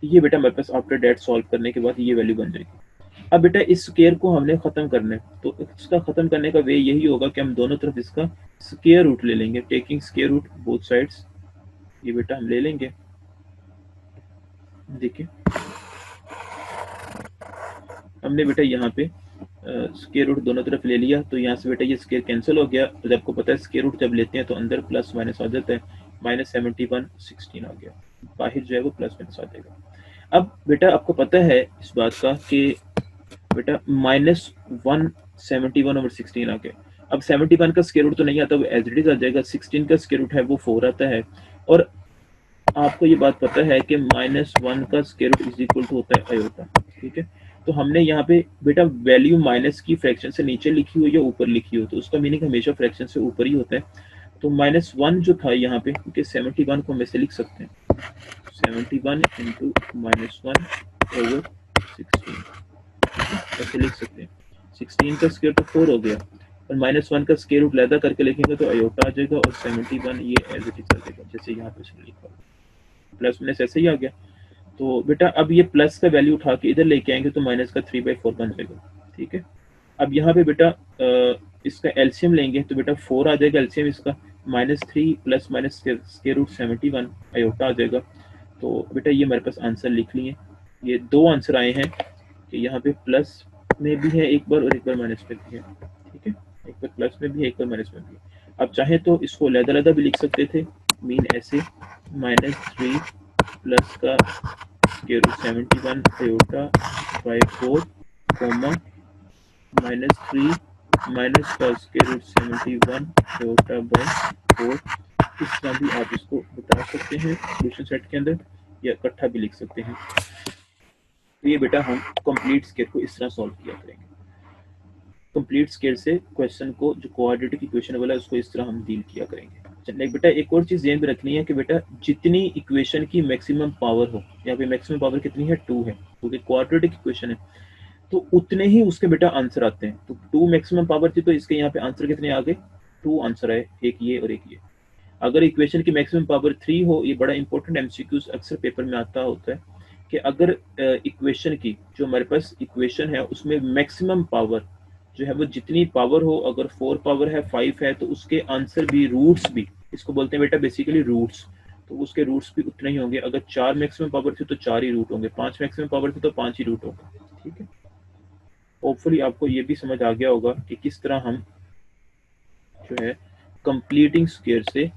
ये बेटा मेरे पास आफ्टर डेट सॉल्व करने के बाद ये वैल्यू बन जाएगी। अब बेटा इस स्क्वायर को हमने खत्म करना है, तो इसका खत्म करने का वे यही होगा कि हम दोनों तरफ इसका स्क्वायर रूट ले लेंगे, taking square root both sides. ये बेटा हम ले लेंगे, देखिए हमने बेटा यहाँ पे स्क्वायर रूट दोनों तरफ ले लिया, तो यहाँ से बेटा ये स्क्वायर कैंसिल हो गया। तो आपको पता है स्क्वायर रूट जब लेते हैं तो अंदर प्लस माइनस आ जाता है, -71 16 आ गया, बाहर जो है वो प्लस माइनस आ जाएगा। अब बेटा आपको पता है इस बात का कि बेटा -171 ओवर 16 आ गया। अब 71 का स्क्वायर रूट तो नहीं आता, वो एज इट इज आ जाएगा। 16 का स्क्वायर रूट है वो 4 आता है, और आपको ये बात पता है कि -1 का square root is equal to होता है आयोटा, ठीक है। तो हमने यहाँ पे बेटा वैल्यू माइनस की फ्रैक्शन से नीचे लिखी हो या ऊपर लिखी हो, तो उसका मीनिंग हमेशा फ्रैक्शन से ऊपर ही होता है। तो -1 जो था यहाँ पे, क्योंकि 71 को हम ऐसे लिख सकते हैं 71 इंटू -1 ओवर 16, ऐसे लिख सकते हैं। 16 का स्क्वायर तो 4 हो गया, और -1 का स्क्वायर रूट लैदा करके लिखेंगे तो आयोटा आ जाएगा, और 71 ये एज इट इज आ जाएगा जैसे यहाँ पे लिखा, प्लस माइनस ऐसे ही आ गया। तो बेटा अब ये प्लस का वैल्यू उठा के इधर लेके आएंगे तो माइनस का 3/4 बन जाएगा, ठीक है। अब यहाँ पे बेटा इसका एलसीएम लेंगे तो बेटा 4 आ जाएगा एलसीएम इसका, -3 plus minus square root 71 iota आ जाएगा। तो बेटा ये मेरे पास आंसर लिख लिए। ये दो आंसर आए हैं कि यहाँ पे प्लस में भी है एक बार और एक बार माइनस में भी है, ठीक है, एक बार प्लस में भी है एक बार माइनस में भी है। अब चाहे तो इसको अलग-अलग भी लिख सकते थे, मीन ऐसे -3 प्लस का square root 71 iota by 4 comma -3 minus का स्क्वायर रूट 71 आयोटा बाय 4। इस तरह भी आप इसको बता सकते हैं सोल्यूशन सेट के अंदर, या इकट्ठा भी लिख सकते हैं। तो ये बेटा हम कंप्लीट स्क्वायर को इस तरह सॉल्व किया करेंगे। कंप्लीट स्क्वायर से क्वेश्चन को जो क्वाड्रेटिक इक्वेशन वाला है उसको इस तरह हम डील किया करेंगे। चलिए बेटा एक और चीज ध्यान में रखनी है कि बेटा जितनी इक्वेशन की मैक्सिमम पावर हो, यहाँ पे मैक्सिमम पावर कितनी है 2 है, क्योंकि क्वाड्रेटिक इक्वेशन है, तो उतने ही उसके बेटा आंसर आते हैं। तो 2 मैक्सिमम पावर थी तो इसके यहाँ पे आंसर कितने आ गए, 2 आंसर आए, एक ये और एक ये। अगर इक्वेशन की मैक्सिमम पावर 3 हो, ये बड़ा इंपॉर्टेंट एमसीक्यूज अक्सर पेपर में आता होता है कि अगर इक्वेशन की जो हमारे पास इक्वेशन है उसमें मैक्सिमम पावर जो है वो जितनी पावर हो, अगर 4 पावर है 5 है तो उसके आंसर भी, रूट्स भी, इसको बोलते हैं बेटा बेसिकली रूट्स, तो उसके रूट्स भी उतने ही होंगे। अगर 4 मैक्सिमम पावर थी तो 4 ही रूट होंगे, 5 मैक्सिमम पावर थी तो 5 ही रूट होंगे, ठीक है, होपफुली आपको ये भी समझ आ गया होगा कि किस तरह हम जो है कंप्लीटिंग स्क्वायर से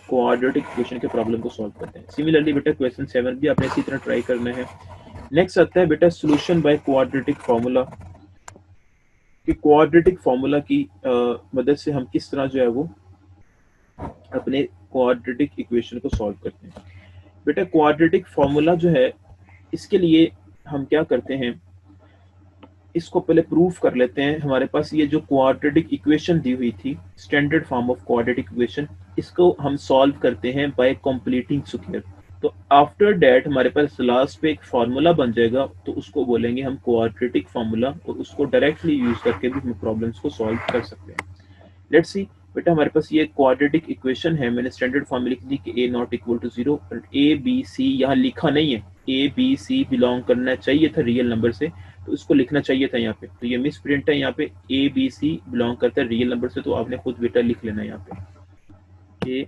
क्वाड्रेटिक इक्वेशन के प्रॉब्लम को सॉल्व करते हैं। सिमिलरली बेटा क्वेश्चन 7 भी आपने इसी तरह ट्राई करना है। नेक्स्ट आता है बेटा सोल्यूशन बाय क्वाड्रेटिक फार्मूला, कि क्वाड्रेटिक फार्मूला की मदद से हम किस तरह जो है वो अपने क्वाड्रेटिक इक्वेशन को सॉल्व करते हैं। बेटा क्वाड्रेटिक फार्मूला जो है, इसके लिए हम क्या करते हैं, इसको पहले प्रूफ कर लेते हैं। हमारे पास ये जो क्वाड्रेटिक इक्वेशन दी हुई थी, standard form of quadratic equation, इसको हम सॉल्व करते हैं बाय कंप्लीटिंग स्क्वायर। तो आफ्टर दैट हमारे पास लास्ट पे एक फार्मूला बन जाएगा, तो उसको बोलेंगे हम क्वाड्रेटिक फार्मूला, और उसको डायरेक्टली यूज करके भी हम प्रॉब्लम्स को सॉल्व कर सकते हैं। लेट्स सी बेटा, हमारे पास ये क्वाड्रेटिक इक्वेशन है, मैंने स्टैंडर्ड फॉर्म लिख दी कि a नॉट इक्वल टू 0, और ए बी सी यहाँ लिखा नहीं है, ए बी सी बिलोंग करना चाहिए था रियल नंबर से, तो इसको लिखना चाहिए था यहाँ पे, तो ये मिस प्रिंट है यहाँ पे, ए बी सी बिलोंग करता है रियल नंबर से, तो आपने खुद बेटा लिख लेना यहाँ पे ए,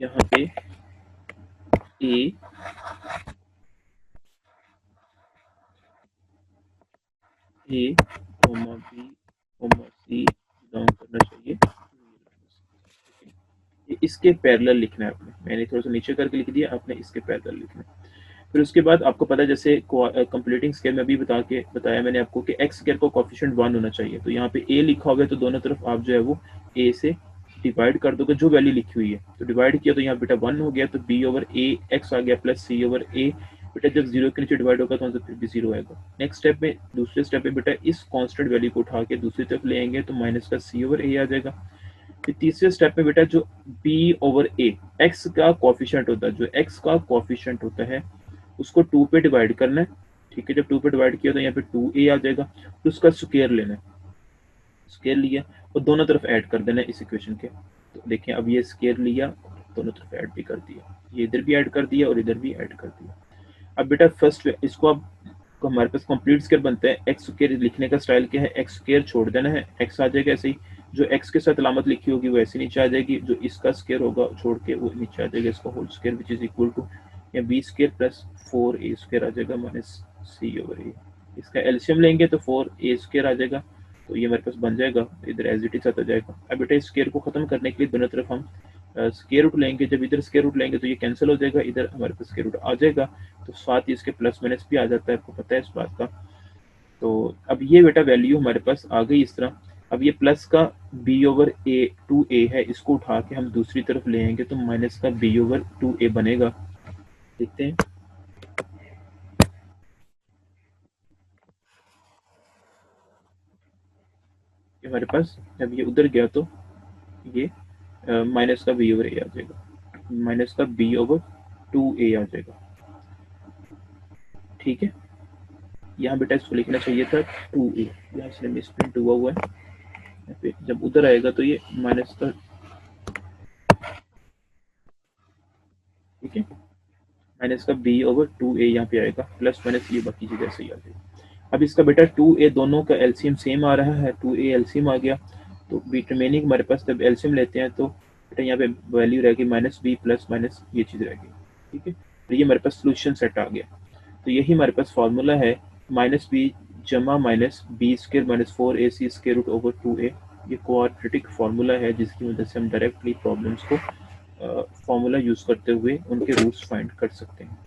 यहाँ पे A A comma B comma C belong करना चाहिए, इसके पैरेलल लिखना है आपने, मैंने थोड़ा सा नीचे करके लिख दिया, आपने इसके पैरेलल लिखना है। फिर उसके बाद आपको पता है, जैसे कंप्लीटिंग स्क्वायर में अभी बताया मैंने आपको कि एक्स स्क्वायर को कोफिशिएंट 1 होना चाहिए, तो यहाँ पे ए लिखा हुआ है, तो दोनों तरफ आप जो है वो ए से डिवाइड कर दोगे जो वैल्यू लिखी हुई है, तो डिवाइड किया तो यहाँ बेटा 1 हो गया, तो बी ओवर ए एक्स आ गया प्लस सी ओवर ए, बेटा जब 0 के नीचे डिवाइड होगा तो फिर भी 0 आएगा। नेक्स्ट स्टेप में, दूसरे स्टेप में बेटा इस कांस्टेंट वैल्यू को उठा के दूसरी तरफ ले आएंगे, तो माइनस का सी ओवर ए आ जाएगा। फिर तीसरे स्टेप में बेटा जो b ओवर a x का कोफिशिएंट होता है, जो x का कोफिशिएंट होता है उसको 2 पे डिवाइड करना है, ठीक है। जब 2 पे डिवाइड किया तो यहाँ पे 2a आ जाएगा, तो उसका स्क्वायर लेना है, स्क्वायर लिया और दोनों तरफ ऐड कर देना है इस इक्वेशन के। तो देखें अब ये स्क्वायर लिया, दोनों तरफ ऐड भी कर दिया, ये इधर भी ऐड कर दिया और इधर भी ऐड कर दिया। अब बेटा फर्स्ट इसको अब हमारे पास कंप्लीट स्क्वायर बनता है, एक्स स्क्वायर लिखने का स्टाइल क्या है, एक्स स्क्वायर छोड़ देना है, एक्स आ जाएगा ऐसे ही, जो एक्स के साथ अलामत लिखी होगी वो ऐसे नीचे आ जाएगी, जो इसका स्क्वायर होगा छोड़ के वो नीचे आ जाएगा, इसका whole square which is equal to या B square plus 4a square आ जाएगा माइनस सी ओवर ए। इसका एलसीएम लेंगे तो 4a स्क्वायर आ जाएगा, तो ये हमारे पास बन जाएगा, इधर एज इट इज आता जाएगा। अब बेटा इस स्क्वायर को खत्म करने के लिए दोनों तरफ हम स्क्वायर रूट लेंगे, जब इधर स्क्वायर रूट लेंगे तो ये कैंसिल हो जाएगा, इधर हमारे पास स्क्वायर रूट आ जाएगा, तो साथ ही इसके प्लस माइनस भी आ जाता है, आपको पता है इस बात का। तो अब ये बेटा वैल्यू हमारे पास आ गई इस तरह। अब ये प्लस का b ओवर ए 2a है, इसको उठा के हम दूसरी तरफ ले आएंगे तो माइनस का b ओवर 2a बनेगा। देखते हैं, हमारे पास जब ये उधर गया तो ये माइनस का b ओवर a आ जाएगा, माइनस का b ओवर 2a आ जाएगा, ठीक है। यहाँ बेटा इसको लिखना चाहिए था 2a, यहाँ से मिसप्रिंट हुआ है, जब उधर आएगा तो ये माइनस का, ठीक है, माइनस का b ओवर 2a यहाँ पे आएगा, प्लस माइनस ये बाकी चीज़ ऐसे ही आ जाएगी। अब इसका बेटा 2a दोनों का एलसीएम सेम आ रहा है, 2a एलसीएम आ गया, तो बी रिमेनिंग हमारे पास जब एलसीएम लेते हैं तो बेटा यहाँ पे वैल्यू रहेगी माइनस बी प्लस माइनस ये चीज़ रहेगी, ठीक है। तो ये हमारे पास सोल्यूशन सेट आ गया। तो यही हमारे पास फार्मूला है, माइनस बी जमा minus b square minus 4ac square root over 2a, ये क्वाड्रेटिक फार्मूला है जिसकी वजह से हम डायरेक्टली प्रॉब्लम्स को फार्मूला यूज करते हुए उनके रूट्स फाइंड कर सकते हैं,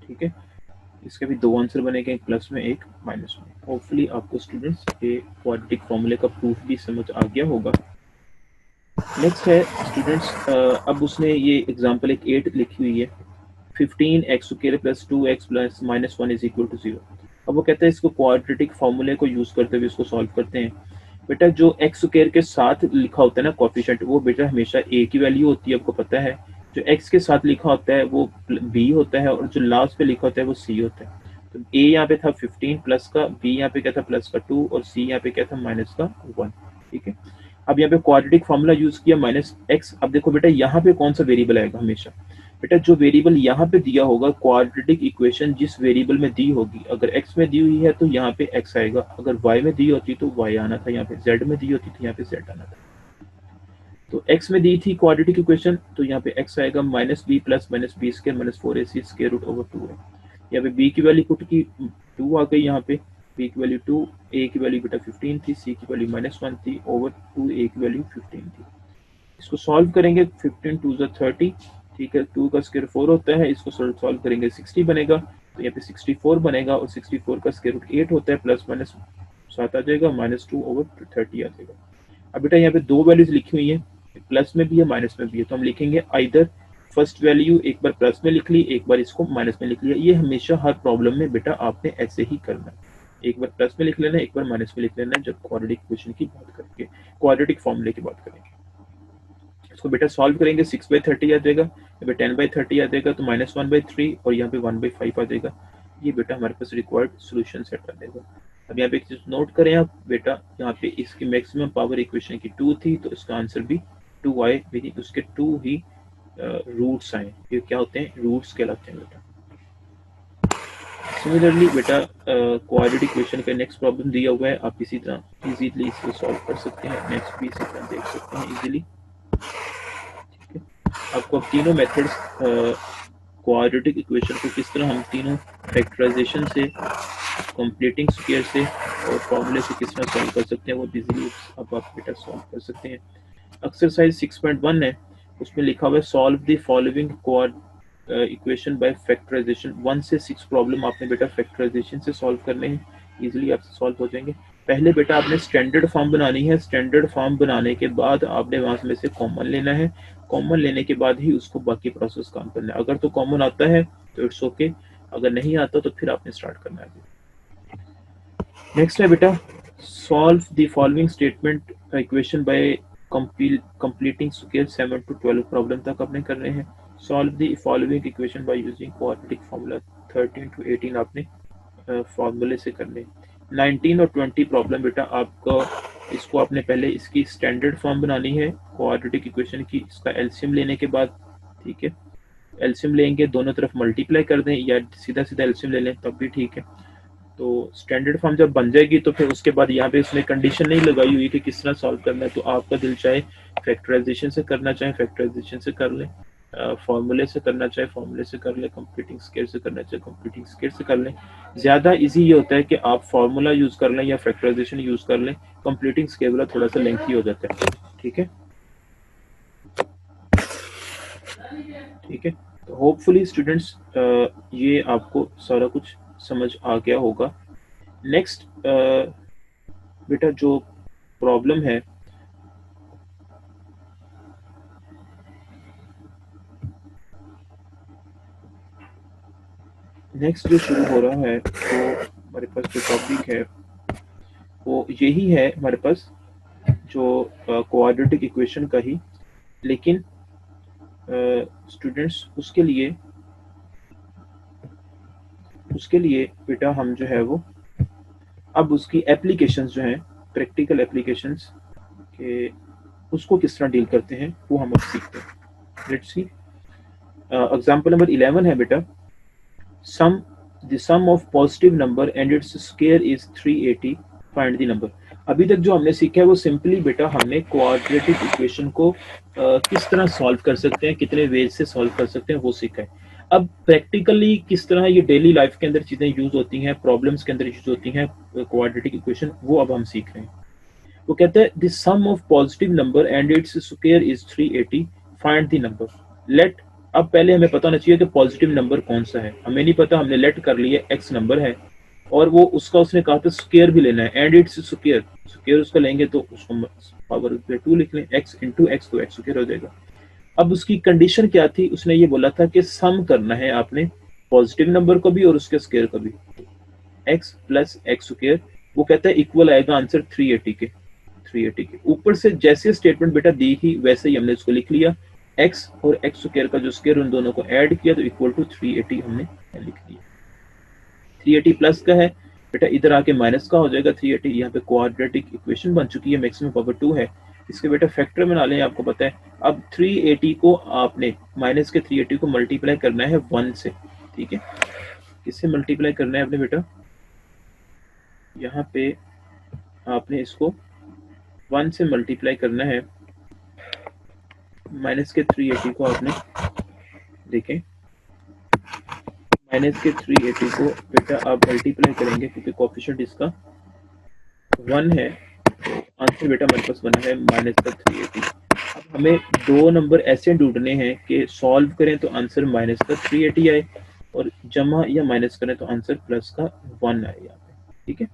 ठीक है। इसके भी दो आंसर बनेंगे, एक प्लस में एक माइनस में। होपफुली आपको स्टूडेंट्स ये क्वाड्रेटिक फार्मूले का प्रूफ भी समझ आ गया होगा। नेक्स्ट है स्टूडेंट्स, अब उसने ये एग्जांपल एक 8 लिखी हुई है, 15x square plus 2x plus minus 1 is equal to 0। अब वो कहता है इसको क्वाड्रेटिक फार्मूले को यूज करते हुए इसको सॉल्व करते हैं। बेटा जो एक्स स्क्वायर के साथ लिखा होता है ना कोफिशिएंट, वो बेटा हमेशा a की वैल्यू होती है, आपको पता है। जो x के साथ लिखा होता है वो b होता है, और जो लास्ट पे लिखा होता है वो c होता है। तो a यहाँ पे था 15 प्लस का, b यहाँ पे क्या था प्लस का 2, और c यहाँ पे क्या था माइनस का 1, ठीक है। अब यहाँ पे क्वाड्रेटिक फार्मूला यूज किया माइनस एक्स। अब देखो बेटा यहाँ पे कौन सा वेरिएबल आएगा हमेशा, बेटा जो वेरिएबल यहाँ पे दिया होगा, क्वाड्रेटिक इक्वेशन जिस वेरिएबल में दी होगी, अगर x में दी हुई है तो यहाँ पे x आएगा, अगर y में दी होती तो y आना था, यहाँ पे z में दी होती तो यहाँ पे z आना था। तो x में दी थी क्वाड्रेटिक इक्वेशन, तो यहाँ पे x आएगा -b plus -b square minus 4ac square root over 2 है। यहाँ पे b की वैल्यू पुट की 2 आ गई, यहाँ पे b की वैल्यू 2, a की वैल्यू बेटा 15 थी, c की वैल्यू -1 थी ओवर 2, a की वैल्यू 15 थी। इसको सॉल्व करेंगे, 15 2 30, ठीक है, 2 का स्क्वायर 4 होता है, इसको सॉल्व करेंगे 60 बनेगा, तो यहाँ पे 64 बनेगा, और 64 का स्क्वायर रूट 8 होता है, प्लस माइनस 7 आ जाएगा, -2 ओवर 30 आ जाएगा। अब बेटा यहाँ पे दो वैल्यूज लिखी हुई है, प्लस में भी है माइनस में भी है, तो हम लिखेंगे आइदर फर्स्ट वैल्यू एक बार प्लस में लिख ली, एक बार इसको माइनस में लिख लिया। ये हमेशा हर प्रॉब्लम में बेटा आपने ऐसे ही करना है, एक बार प्लस में लिख लेना, एक बार माइनस में लिख लेना, जब क्वाड्रेटिक इक्वेशन की बात करेंगे, क्वाड्रेटिक फॉर्मूले की बात करेंगे। इसको बेटा सॉल्व करेंगे, 6/30 आ जाएगा, यहाँ पे 10/30 आ जाएगा, तो -1/3, और यहाँ पे 1/5 आ जाएगा। ये बेटा हमारे पास रिक्वायर्ड सोल्यूशन सेट आ जाएगा। अब यहाँ पे एक चीज नोट करें आप बेटा, यहाँ पे इसकी मैक्सिमम पावर इक्वेशन की 2 थी, तो इसका आंसर भी 2 आए, मीनिंग उसके 2 ही रूट्स आए। ये क्या होते हैं? रूट्स कहलाते हैं बेटा। सिमिलरली बेटा क्वाड्रेटिक इक्वेशन का नेक्स्ट प्रॉब्लम दिया हुआ है, आप इसी तरह इजीली इसको सॉल्व कर सकते हैं, नेक्स्ट भी इसी तरह देख सकते हैं इजीली। आपको अब तीनों मेथड्स क्वाड्रेटिक इक्वेशन को किस तरह हम तीनों फैक्टराइजेशन से, कंप्लीटिंग स्क्वायर से और फॉर्मूले से किस तरह सॉल्व कर सकते हैं, वो इजीली अब आप बेटा सॉल्व कर सकते हैं। एक्सरसाइज 6.1 है, उसमें लिखा हुआ है solve the following equation by factorisation. 1 से 6 प्रॉब्लम आपने बेटा फैक्टराइजेशन से सॉल्व करने हैं, इजीली आपसे सॉल्व हो जाएंगे। पहले बेटा आपने स्टैंडर्ड फॉर्म बनानी है, स्टैंडर्ड फॉर्म बनाने के बाद आपने वहां में से कॉमन लेना है, कॉमन लेने के बाद ही उसको बाकी प्रोसेस काम करना है। अगर तो कॉमन आता है तो इट्स ओके, अगर नहीं आता तो फिर आपने स्टार्ट करना है। नेक्स्ट है बेटा solve the following statement equation by completing square 7 to 12 problem तक आपने करने हैं। Solve the following equation by using quadratic formula 13 to 18 आपने फॉर्मूले से करने। 19 और 20 प्रॉब्लम बेटा आपको इसको आपने पहले इसकी स्टैंडर्ड फॉर्म बनानी है क्वाड्रेटिक इक्वेशन की, इसका एलसीएम लेने के बाद, ठीक है, एलसीएम लेंगे, दोनों तरफ मल्टीप्लाई कर दें या सीधा सीधा एलसीएम ले लें तब भी ठीक है। तो स्टैंडर्ड फॉर्म जब बन जाएगी तो फिर उसके बाद यहाँ पे इसमें कंडीशन नहीं लगाई हुई कि किस तरह सॉल्व करना है, तो आपका दिल चाहे फैक्टराइजेशन से करना चाहे फैक्टराइजेशन से कर लें, फॉर्मूले से करना चाहे फॉर्मूले से कर लें, कंप्लीटिंग स्क्वायर से करना चाहे कंप्लीटिंग स्क्वायर से कर लें। ज्यादा इजी ये होता है कि आप फॉर्मूला यूज कर लें या फैक्टराइजेशन यूज कर लें, कंप्लीटिंग स्क्वायर वाला थोड़ा सा लेंथी हो जाता है, ठीक है, ठीक है। तो होपफुली स्टूडेंट्स ये आपको सारा कुछ समझ आ गया होगा। नेक्स्ट बेटा जो प्रॉब्लम है, नेक्स्ट जो शुरू हो रहा है, तो हमारे पास जो टॉपिक है वो यही है हमारे पास, जो क्वाड्रेटिक इक्वेशन का ही, लेकिन स्टूडेंट्स उसके लिए बेटा हम जो है वो अब उसकी एप्लीकेशंस जो हैं, प्रैक्टिकल एप्लीकेशंस के, उसको किस तरह डील करते हैं वो हम अब सीखते हैं। लेट्स सी एग्जांपल नंबर 11 है बेटा, sum the sum of positive number and its square is 380, find the number. अभी तक जो हमने सीखा है वो सिंपली बेटा हमने क्वाड्रेटिक इक्वेशन को किस तरह सॉल्व कर सकते हैं, कितने वेज से सॉल्व कर सकते हैं वो सीखा है। अब प्रैक्टिकली किस तरह ये डेली लाइफ के अंदर चीजें यूज होती हैं, प्रॉब्लम्स के अंदर यूज होती हैं क्वाड्रेटिक इक्वेशन, वो अब हम सीख रहे हैं। वो कहते हैं the sum of positive number and its square is 380, find the number. Let, अब पहले हमें पता होना चाहिए कि पॉजिटिव नंबर कौन सा है, हमें नहीं पता, हमने लेट कर लिया एक्स नंबर है और वो उसका उसने कहा था स्क्वायर भी लेना है, एंड इट्स स्क्वायर, स्क्वायर उसका लेंगे तो उसको पावर 2 लिख लें, एक्स इंटू एक्स तो एक्स स्क्वायर हो जाएगा। अब उसकी कंडीशन क्या थी, उसने ये बोला था कि सम करना है आपने पॉजिटिव नंबर को भी और उसके स्क्वायर को भी, एक्स प्लस एक्स स्क्वायर, वो कहता है इक्वल आएगा आंसर 380 के, 380 के ऊपर से जैसे स्टेटमेंट बेटा दी थी वैसे ही हमने इसको लिख लिया, x और x स्क्वायर का जो स्क्वायर उन दोनों को ऐड किया तो इक्वल टू 380 हमने लिख दिया। 380 प्लस का है बेटा, इधर आके माइनस का हो जाएगा 380, यहाँ पे क्वाड्रेटिक इक्वेशन बन चुकी है, मैक्सिमम पावर 2 है, इसके बेटा फैक्टर बना लें, आपको पता है। अब 380 को आपने माइनस के 380 को मल्टीप्लाई करना है 1 से, ठीक है, किससे मल्टीप्लाई करना है आपने बेटा, यहाँ पे आपने इसको 1 से मल्टीप्लाई करना है, माइनस के 380 को आपने देखें, माइनस के 380 को बेटा आप मल्टीप्लाई करेंगे क्योंकि कोफिशिएंट इसका 1 है, तो आंसर बेटा हमारे पास बना है माइनस का 380। अब हमें दो नंबर ऐसे ढूंढने हैं कि सॉल्व करें तो आंसर माइनस का 380 आए और जमा या माइनस करें तो आंसर प्लस का 1 आए यहाँ पे, ठीक है।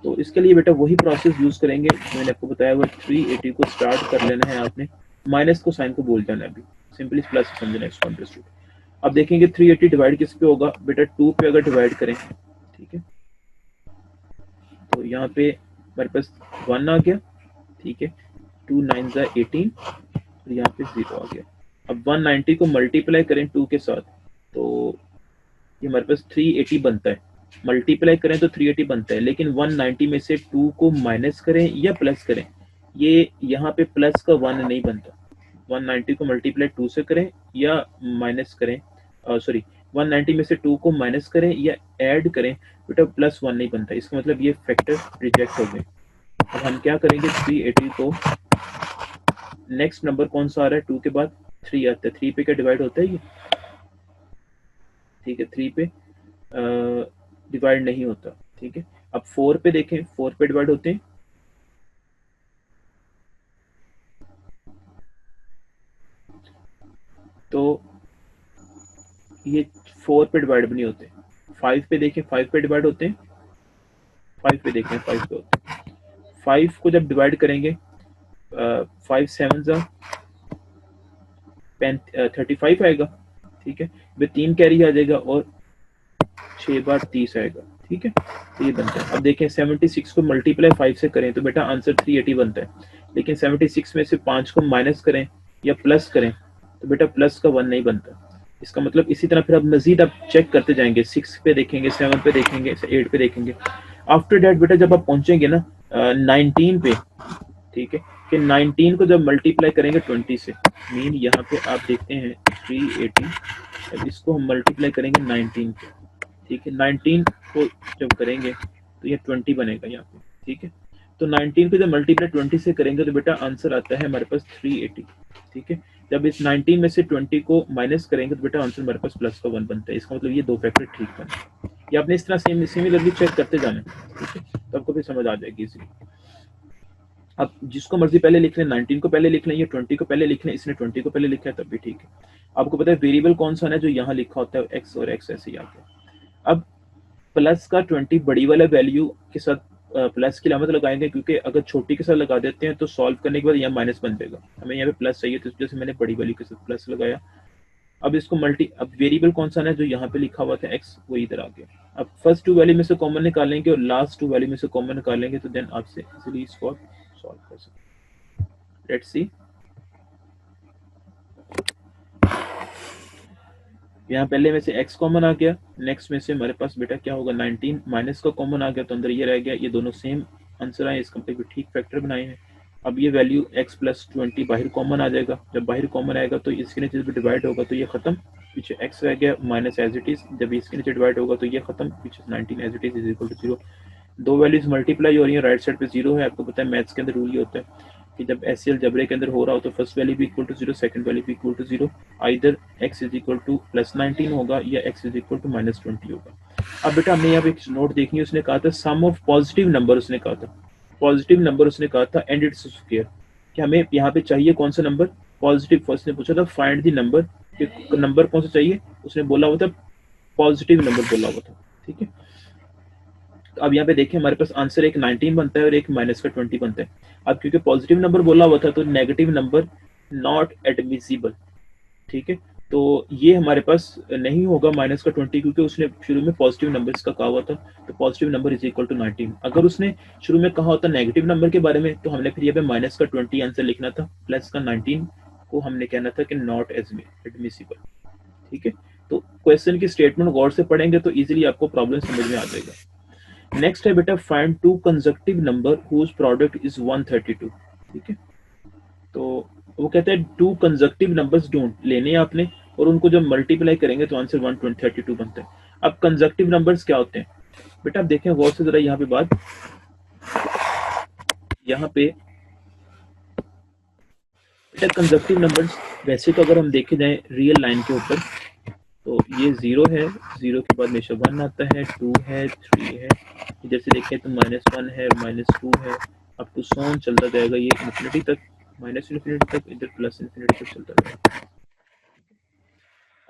तो इसके लिए बेटा वही प्रोसेस यूज करेंगे मैंने आपको बताया हुआ, 380 को स्टार्ट कर लेना है आपने, माइनस को साइन को बोल जाना है, अभी सिंपली प्लस समझना है इसको, अंडरस्टूड। अब देखेंगे 380 डिवाइड किस पे होगा बेटा, 2 पे अगर डिवाइड करें, ठीक है, तो यहाँ पे हमारे पास 1 आ गया, ठीक है, 2 9 ज़ा 18 और यहाँ पे 0 आ गया। अब 190 को मल्टीप्लाई करें 2 के साथ तो ये हमारे पास 380 बनता है, मल्टीप्लाई करें तो 380 बनता है, लेकिन 190 में से 2 को माइनस करें या प्लस करें, ये यहाँ पे प्लस का 1 नहीं बनता। 190 को मल्टीप्लाई 2 से करें या माइनस करें, सॉरी 190 में से 2 को माइनस करें या ऐड करें बेटा, प्लस 1 नहीं बनता, इसका मतलब ये फैक्टर रिजेक्ट हो गए। अब हम क्या करेंगे, 380 को नेक्स्ट नंबर कौन सा आ रहा है, 2 के बाद 3 आता है, 3 पे क्या डिवाइड होता है ये, ठीक है, 3 पे डिवाइड नहीं होता, ठीक है। अब 4 पे देखें, 4 पे डिवाइड होते हैं, तो ये 4 पे डिवाइड भी नहीं होते। 5 पे देखें, 5 पे डिवाइड होते हैं, 5 पे देखें, 5 पे होते हैं। 5 को जब डिवाइड करेंगे 5 7 ज़ा 35 आएगा, ठीक है, वे 3 कैरी आ जाएगा और 6 बार 30 आएगा, ठीक है, तो ये बनता है। अब देखें 76 को मल्टीप्लाई 5 से करें तो बेटा आंसर 380 बनता है, लेकिन 76 में से 5 को माइनस करें या प्लस करें तो बेटा प्लस का 1 नहीं बनता। इसका मतलब इसी तरह फिर अब मजीद आप चेक करते जाएंगे, 6 पे देखेंगे, 7 पे देखेंगे, 8 पे देखेंगे। आफ्टर डेट बेटा जब आप पहुंचेंगे ना 19 पे, ठीक है, कि 19 को जब मल्टीप्लाई करेंगे 20 से, मीन यहाँ पे आप देखते हैं 380, अब इसको हम मल्टीप्लाई करेंगे 19 पे, ठीक है, 19 को जब करेंगे तो ये 20 बनेगा यहाँ पे, ठीक है। तो 19 को जब मल्टीप्लाई 20 से करेंगे तो बेटा आंसर आता है हमारे पास 380, ठीक है। जब इस 19 में से 20 को माइनस करेंगे तो बेटा आंसर हमारे पास प्लस का 1 बनता है, इसका मतलब ये दो फैक्टर ठीक बने। ये आपने इस तरह सिमिलरली चेक करते जाना, ठीक है, तो आपको भी समझ आ जाएगी इसी। अब जिसको मर्जी पहले लिख लें, 19 को पहले लिख लें या 20 को पहले लिख लें, इसने 20 को पहले लिखा है तब भी ठीक है। आपको पता है वेरिएबल कौन सा है जो यहाँ लिखा होता है, एक्स और एक्स ऐसे ही आ गया। अब प्लस का 20 बड़ी वाला वैल्यू के साथ प्लस की अलामत लगाएंगे, क्योंकि अगर छोटी के साथ लगा देते हैं तो सॉल्व करने के बाद यहाँ माइनस बन जाएगा, हमें यहाँ पे प्लस चाहिए तो इस वजह से मैंने बड़ी वैल्यू के साथ प्लस लगाया। अब इसको अब वेरिएबल कौन सा है जो यहाँ पे लिखा हुआ था एक्स, वो इधर आ गया। अब फर्स्ट 2 वैल्यू में से कॉमन निकालेंगे और लास्ट 2 वैल्यू में से कॉमन निकालेंगे तो देन आपसे इजीली इसको आप सॉल्व कर सकते। लेट्स सी, यहाँ पहले में से x कॉमन आ गया, नेक्स्ट में से हमारे पास बेटा क्या होगा 19, माइनस का कॉमन आ गया तो अंदर ये रह गया, ये दोनों सेम आंसर आए, इसका मतलब ठीक फैक्टर बनाए हैं। अब ये वैल्यू x प्लस 20 बाहर कॉमन आ जाएगा, जब बाहर कॉमन आएगा तो इसके नीचे भी डिवाइड होगा तो ये खत्म, पीछे x रह गया माइनस एज इट इज, जब इसके नीचे डिवाइड होगा तो ये खत्म, पीछे 19 as it is equal to 0। दो वैल्यूज मल्टीप्लाई हो रही है, राइट साइड पे 0 है, आपको पता है मैथ्स के अंदर रूल ही होता है कि जब एससीएल जबरे के अंदर हो रहा हो तो फर्स्ट वैल्यू भी इक्वल टू 0, सेकंड वैल्यू भी equal to 0, either x is equal to plus 19 होगा या x is equal to minus 20 होगा। अब बेटा हमने यहाँ पे एक नोट देखनी है, उसने कहा था सम ऑफ पॉजिटिव नंबर, उसने कहा था पॉजिटिव नंबर, उसने कहा था एंड इट्स स्क्वायर, कि हमें यहाँ पे चाहिए कौन सा नंबर पॉजिटिव। फर्स्ट ने पूछा था फाइंड द नंबर, नंबर कौन सा चाहिए, उसने बोला हुआ था पॉजिटिव नंबर बोला हुआ था, ठीक है। तो अब यहाँ पे देखें हमारे पास आंसर एक 19 बनता है और एक माइनस का 20 बनता है। अब क्योंकि पॉजिटिव नंबर बोला हुआ था तो नेगेटिव नंबर नॉट एडमिसिबल, ठीक है, तो ये हमारे पास नहीं होगा माइनस का 20, क्योंकि उसने शुरू में पॉजिटिव नंबर्स का कहा हुआ था, तो positive number is equal to 19। अगर उसने शुरू में कहा होता नेगेटिव नंबर के बारे में तो हमने फिर यहाँ पे माइनस का 20 आंसर लिखना था, प्लस का 19 को हमने कहना था कि नॉट एडमिसिबल, ठीक है। तो क्वेश्चन की स्टेटमेंट गौर से पढ़ेंगे तो इजीली आपको प्रॉब्लम समझ में आ जाएगा। नेक्स्ट है बेटा find 2 consecutive number whose product is 132, ठीक है। तो वो कहते हैं 2 कंसेक्यूटिव नंबर्स ढूंढ लेने हैं आपने और उनको जब मल्टीप्लाई करेंगे तो आंसर 132 बनता है। अब कंसेक्यूटिव नंबर्स क्या होते हैं बेटा, आप देखें गौर से जरा यहाँ पे बात, यहाँ पे बेटा कंजक्टिव नंबर्स वैसे तो अगर हम देखे जाए रियल लाइन के ऊपर तो ये 0 है, 0 के बाद हमेशा 1 आता है, 2 है, 3 है, इधर से देखें तो -1 है, -2 है, अब टू सॉन चलता जाएगा ये इन्फिनिटी तक, -इन्फिनिटी तक, इधर +इन्फिनिटी तक चलता जाएगा।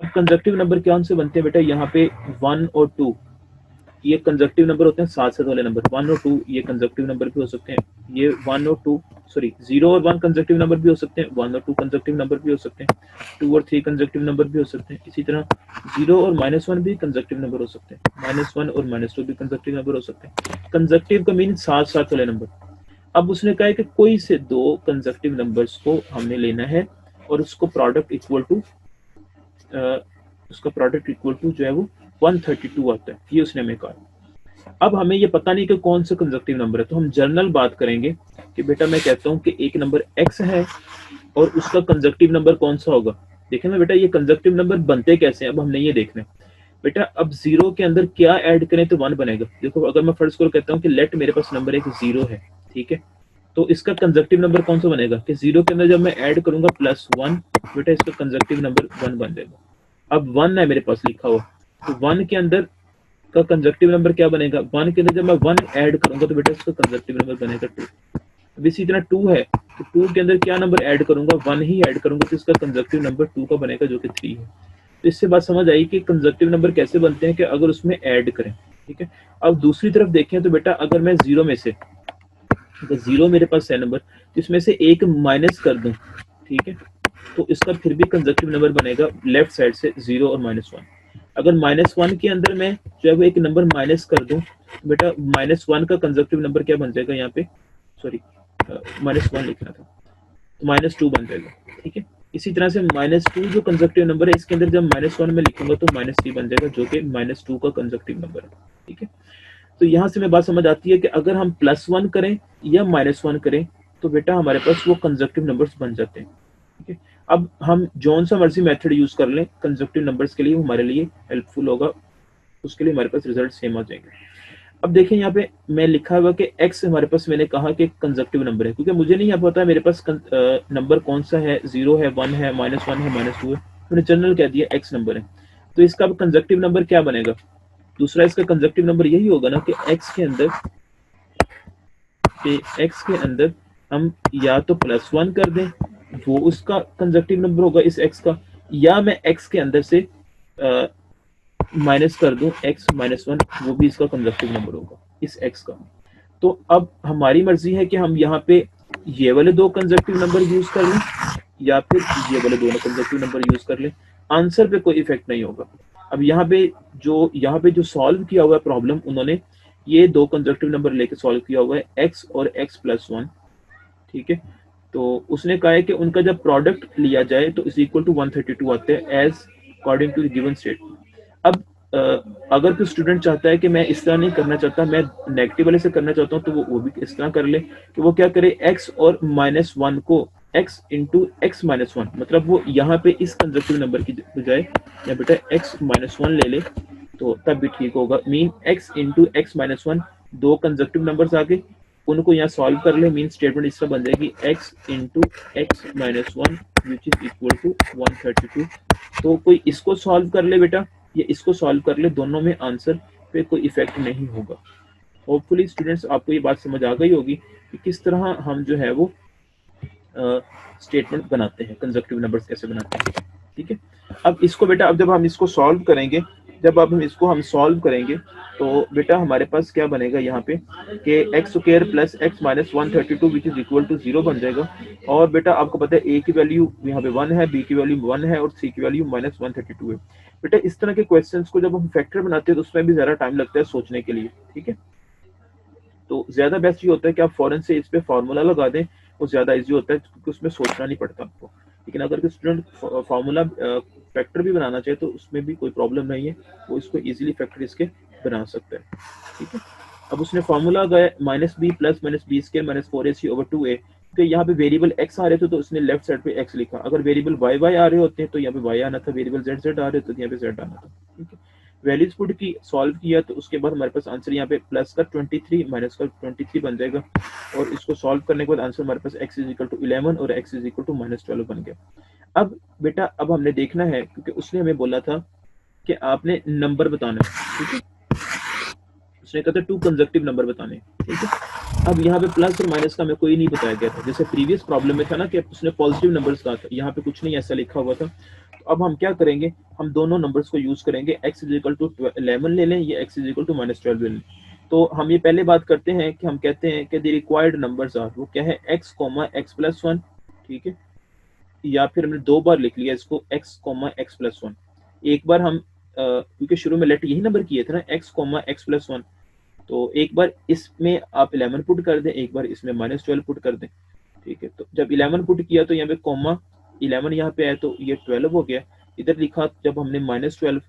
अब कंजक्टिव नंबर कौन से बनते हैं बेटा, यहाँ पे 1 और 2 ये कंजक्टिव नंबर होते हैं, साथ साथ वाले नंबर 1 और 2 ये कंजक्टिव नंबर भी हो सकते हैं, ये 1 और 2 सॉरी 0 और 1 कंजक्टिव नंबर भी हो सकते हैं, 1 और 2 कंजक्टिव नंबर भी हो सकते हैं, 2 और 3 कंजक्टिव नंबर भी हो सकते हैं, इसी तरह 0 और -1 भी कंजक्टिव नंबर हो सकते हैं, -1 और -2 भी कंजक्टिव नंबर हो सकते हैं। कंजक्टिव का मीन साथ साथ वाले नंबर। अब उसने कहा है कि कोई से दो कंजक्टिव नंबर्स को हमने लेना है और उसको प्रोडक्ट इक्वल टू उसका प्रोडक्ट इक्वल टू जो है वो 132 आता है, ये उसने हमें कहा। अब हमें ये पता नहीं कि कौन सा कंजक्टिव नंबर है, तो हम जनरल बात करेंगे कि बेटा मैं कहता हूं कि एक नंबर x है और उसका कंजक्टिव नंबर कौन सा होगा। देखें ना बेटा ये कंजक्टिव नंबर बनते कैसे हैं, अब हमने ये देखना है बेटा। अब 0 के अंदर क्या ऐड करें तो 1 बनेगा। देखो अगर मैं फर्स्ट को कहता हूँ कि लेट मेरे पास नंबर एक 0 है, ठीक है, तो इसका कंजक्टिव नंबर कौन सा बनेगा कि 0 के अंदर जब मैं ऐड करूंगा +1 बेटा इसका कंजक्टिव नंबर 1 बन जाएगा। अब 1 है मेरे पास लिखा हुआ, तो 1 के अंदर का कंजक्टिव नंबर क्या बनेगा, 1 के अंदर जब मैं 1 ऐड करूंगा तो बेटा इसका कंजक्टिव नंबर बनेगा 2। अब इसी तरह 2 है तो 2 के अंदर क्या नंबर ऐड करूंगा, 1 ही ऐड करूंगा तो इसका कंजक्टिव नंबर 2 का बनेगा जो कि 3 है। तो इससे बात समझ आई कि कंजक्टिव नंबर कैसे बनते हैं कि अगर उसमें ऐड करें, ठीक है। अब दूसरी तरफ देखें तो बेटा अगर मैं 0 में से, अगर 0 मेरे पास है नंबर तो इसमें से एक माइनस कर दूं, ठीक है, तो इसका फिर भी कंजक्टिव नंबर बनेगा लेफ्ट साइड से 0 और -1। अगर -1 के अंदर मैं जो है वो एक नंबर माइनस कर दूं बेटा -1 का कंजक्टिव नंबर क्या बन जाएगा, यहाँ पे सॉरी -1 लिखना था, -2 बन जाएगा, ठीक है। इसी तरह से -2 जो कंजक्टिव नंबर है इसके अंदर जब -1 में लिखूंगा तो -3 बन जाएगा जो कि -2 का कंजक्टिव नंबर है, ठीक है। तो यहाँ से मैं बात समझ आती है कि अगर हम +1 करें या -1 करें तो बेटा हमारे पास वो कंजक्टिव नंबर्स बन जाते हैं, ठीक है। अब हम जौन सा मर्जी मेथड यूज कर लें कंजक्टिव नंबर्स के लिए हमारे लिए हेल्पफुल होगा, उसके लिए हमारे पास रिजल्ट सेम आ जाएंगे। अब देखें यहाँ पे मैं लिखा हुआ कि x हमारे पास, मैंने कहा कि कंजक्टिव नंबर है क्योंकि मुझे नहीं पता मेरे पास नंबर कौन सा है, 0 है, 1 है, -1 है, -2 है, मैंने जनरल कह दिया x नंबर है। तो इसका कंजक्टिव नंबर क्या बनेगा, दूसरा इसका कंजक्टिव नंबर यही होगा ना कि x के अंदर हम या तो +1 कर दें वो उसका कंजक्टिव नंबर होगा इस x का, या मैं x के अंदर से माइनस कर दूं x -1 वो भी इसका कंजक्टिव नंबर होगा इस x का। तो अब हमारी मर्जी है कि हम यहाँ पे ये वाले दो कंजक्टिव नंबर यूज कर लें या फिर ये वाले दोनों कंजक्टिव नंबर यूज कर लें, आंसर पे कोई इफेक्ट नहीं होगा। अब यहाँ पे जो सॉल्व किया हुआ है प्रॉब्लम, उन्होंने ये दो कंजक्टिव नंबर लेके सॉल्व किया हुआ है x और x+1, ठीक है। तो उसने कहा है कि उनका जब प्रोडक्ट लिया जाए तो इज इक्वल टू 132 आते हैं as according to the given statement. अब अगर कोई स्टूडेंट चाहता है कि मैं इस तरह नहीं करना चाहता, मैं नेगेटिव वाले से करना चाहता हूँ, तो वो भी इस तरह कर ले कि वो क्या करे, x और -1 को x इंटू x-1, मतलब वो यहाँ पे इस कंजक्टिव नंबर की बजाय या बेटा x-1 ले ले तो तब भी ठीक होगा। मीन x इंटू x-1 दो कंजक्टिव नंबर्स आगे, उनको यहाँ सॉल्व कर ले, मीन स्टेटमेंट इस तरह बन जाएगी x into x-1 which is equal to 132। तो कोई इसको सॉल्व कर ले बेटा, ये इसको सॉल्व कर ले, दोनों में आंसर पे कोई इफेक्ट नहीं होगा। होपफुली स्टूडेंट्स आपको ये बात समझ आ गई होगी कि किस तरह हम जो है वो स्टेटमेंट बनाते हैं, कंजक्टिव नंबर्स कैसे बनाते हैं, ठीक है। अब इसको बेटा, अब जब हम इसको सॉल्व करेंगे, हम सॉल्व करेंगे तो बेटा हमारे पास क्या बनेगा यहाँ पे कि x² plus x minus 132 which is equal to 0 बन जाएगा। और बेटा आपको पता है a की वैल्यू यहाँ पे 1 है, b की वैल्यू 1 है और c की वैल्यू -132 है। बेटा इस तरह के क्वेश्चंस को जब हम फैक्टर बनाते हैं तो उसमें भी ज्यादा टाइम लगता है सोचने के लिए, ठीक है। तो ज्यादा बेस्ट ये होता है कि आप फौरन से इस पे फॉर्मूला लगा दें, वो ज्यादा इजी होता है क्योंकि उसमें सोचना नहीं पड़ता आपको। लेकिन अगर स्टूडेंट फॉर्मूला फैक्टर भी बनाना चाहे तो उसमें भी कोई प्रॉब्लम नहीं है, वो इसको इजीली फैक्टर इसके बना सकता है, ठीक है। अब उसने फॉर्मूला गया -b प्लस -b² -4ac/2a, तो यहाँ पे वेरिएबल x आ रहे थे तो उसने लेफ्ट साइड पे x लिखा, अगर वेरिएबल y आ रहे होते हैं तो यहाँ पे y आना था, वेरिएबल z आ रहे होते तो यहाँ पे z आना था, ठीक है। वैल्यूज पुट की, सॉल्व किया, तो उसके बाद हमारे पास आंसर यहाँ पे प्लस का 23 माइनस का 23 बन जाएगा, और इसको सॉल्व करने के बाद आंसर हमारे पास x इज इक्वल टू 11 और x इज इक्वल टू -12 बन गया। अब बेटा अब हमने देखना है, क्योंकि उसने हमें बोला था कि आपने नंबर बताना है, ठीक है, उसने कहा था 2 कंसेक्टिव नंबर बताने, ठीक है। अब यहाँ पे प्लस और माइनस का हमें कोई नहीं बताया गया था, जैसे प्रीवियस प्रॉब्लम में था ना कि उसने पॉजिटिव नंबर्स कहा था, यहाँ पे कुछ नहीं ऐसा लिखा हुआ था। तो अब हम क्या करेंगे, हम दोनों नंबर्स को यूज करेंगे, x इज इक्वल टू 11 ले लें या x इज इक्वल टू -12 ले लें। तो हम ये पहले बात करते हैं कि हम कहते हैं कि द रिक्वायर्ड नंबर्स आर, वो क्या है, x, x+1, ठीक है, या फिर हमने 2 बार लिख लिया इसको x, x+1। एक बार हम क्योंकि शुरू में लेट यही नंबर किए थे ना, x, x+1, तो एक बार इसमें आप 11 पुट कर दें, एक बार इसमें -12 पुट कर दें, ठीक है। तो जब 11 पुट किया तो यहाँ पे कॉमा 11 यहाँ पे आया तो ये 12 हो गया। इधर लिखा जब हमने -12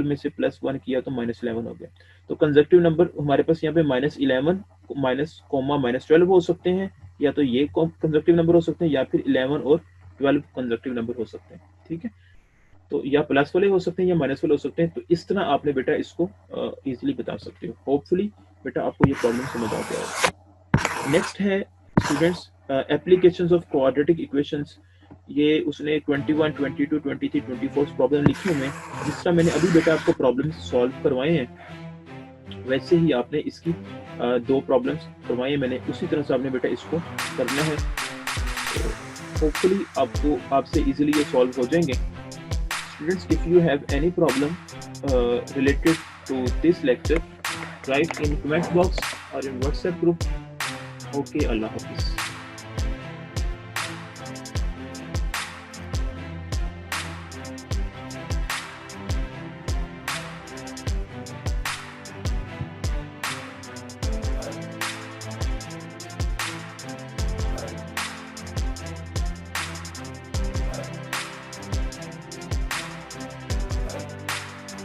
में से +1 किया तो -11 हो गया। तो कंजक्टिव नंबर हमारे पास यहाँ पे -11 माइनस कॉमा -12 हो सकते हैं, या तो ये कंजक्टिव नंबर हो सकते हैं, या फिर 11 और 12 कंजक्टिव नंबर हो सकते हैं, ठीक है। तो या प्लस वाले हो सकते हैं या माइनस वाले हो सकते हैं। तो इस तरह आपने बेटा इसको इजीली बता सकते हो। होपफुली बेटा आपको ये प्रॉब्लम समझ आ गया होगा। नेक्स्ट है students applications of quadratic equations. ये उसने 21, 22, 23, 24 प्रॉब्लम लिखे हुए हैं। जिस तरह मैंने अभी बेटा आपको प्रॉब्लम सॉल्व करवाए हैं, वैसे ही आपने इसकी 2 प्रॉब्लम्स करवाए हैं मैंने, उसी तरह से आपने बेटा इसको करना है। तो होपफुली आपको आपसे इजीली ये सॉल्व हो जाएंगे। Students, if you have any problem related to this lecture, write in comment box or in WhatsApp group. Okay, Allah Hafiz.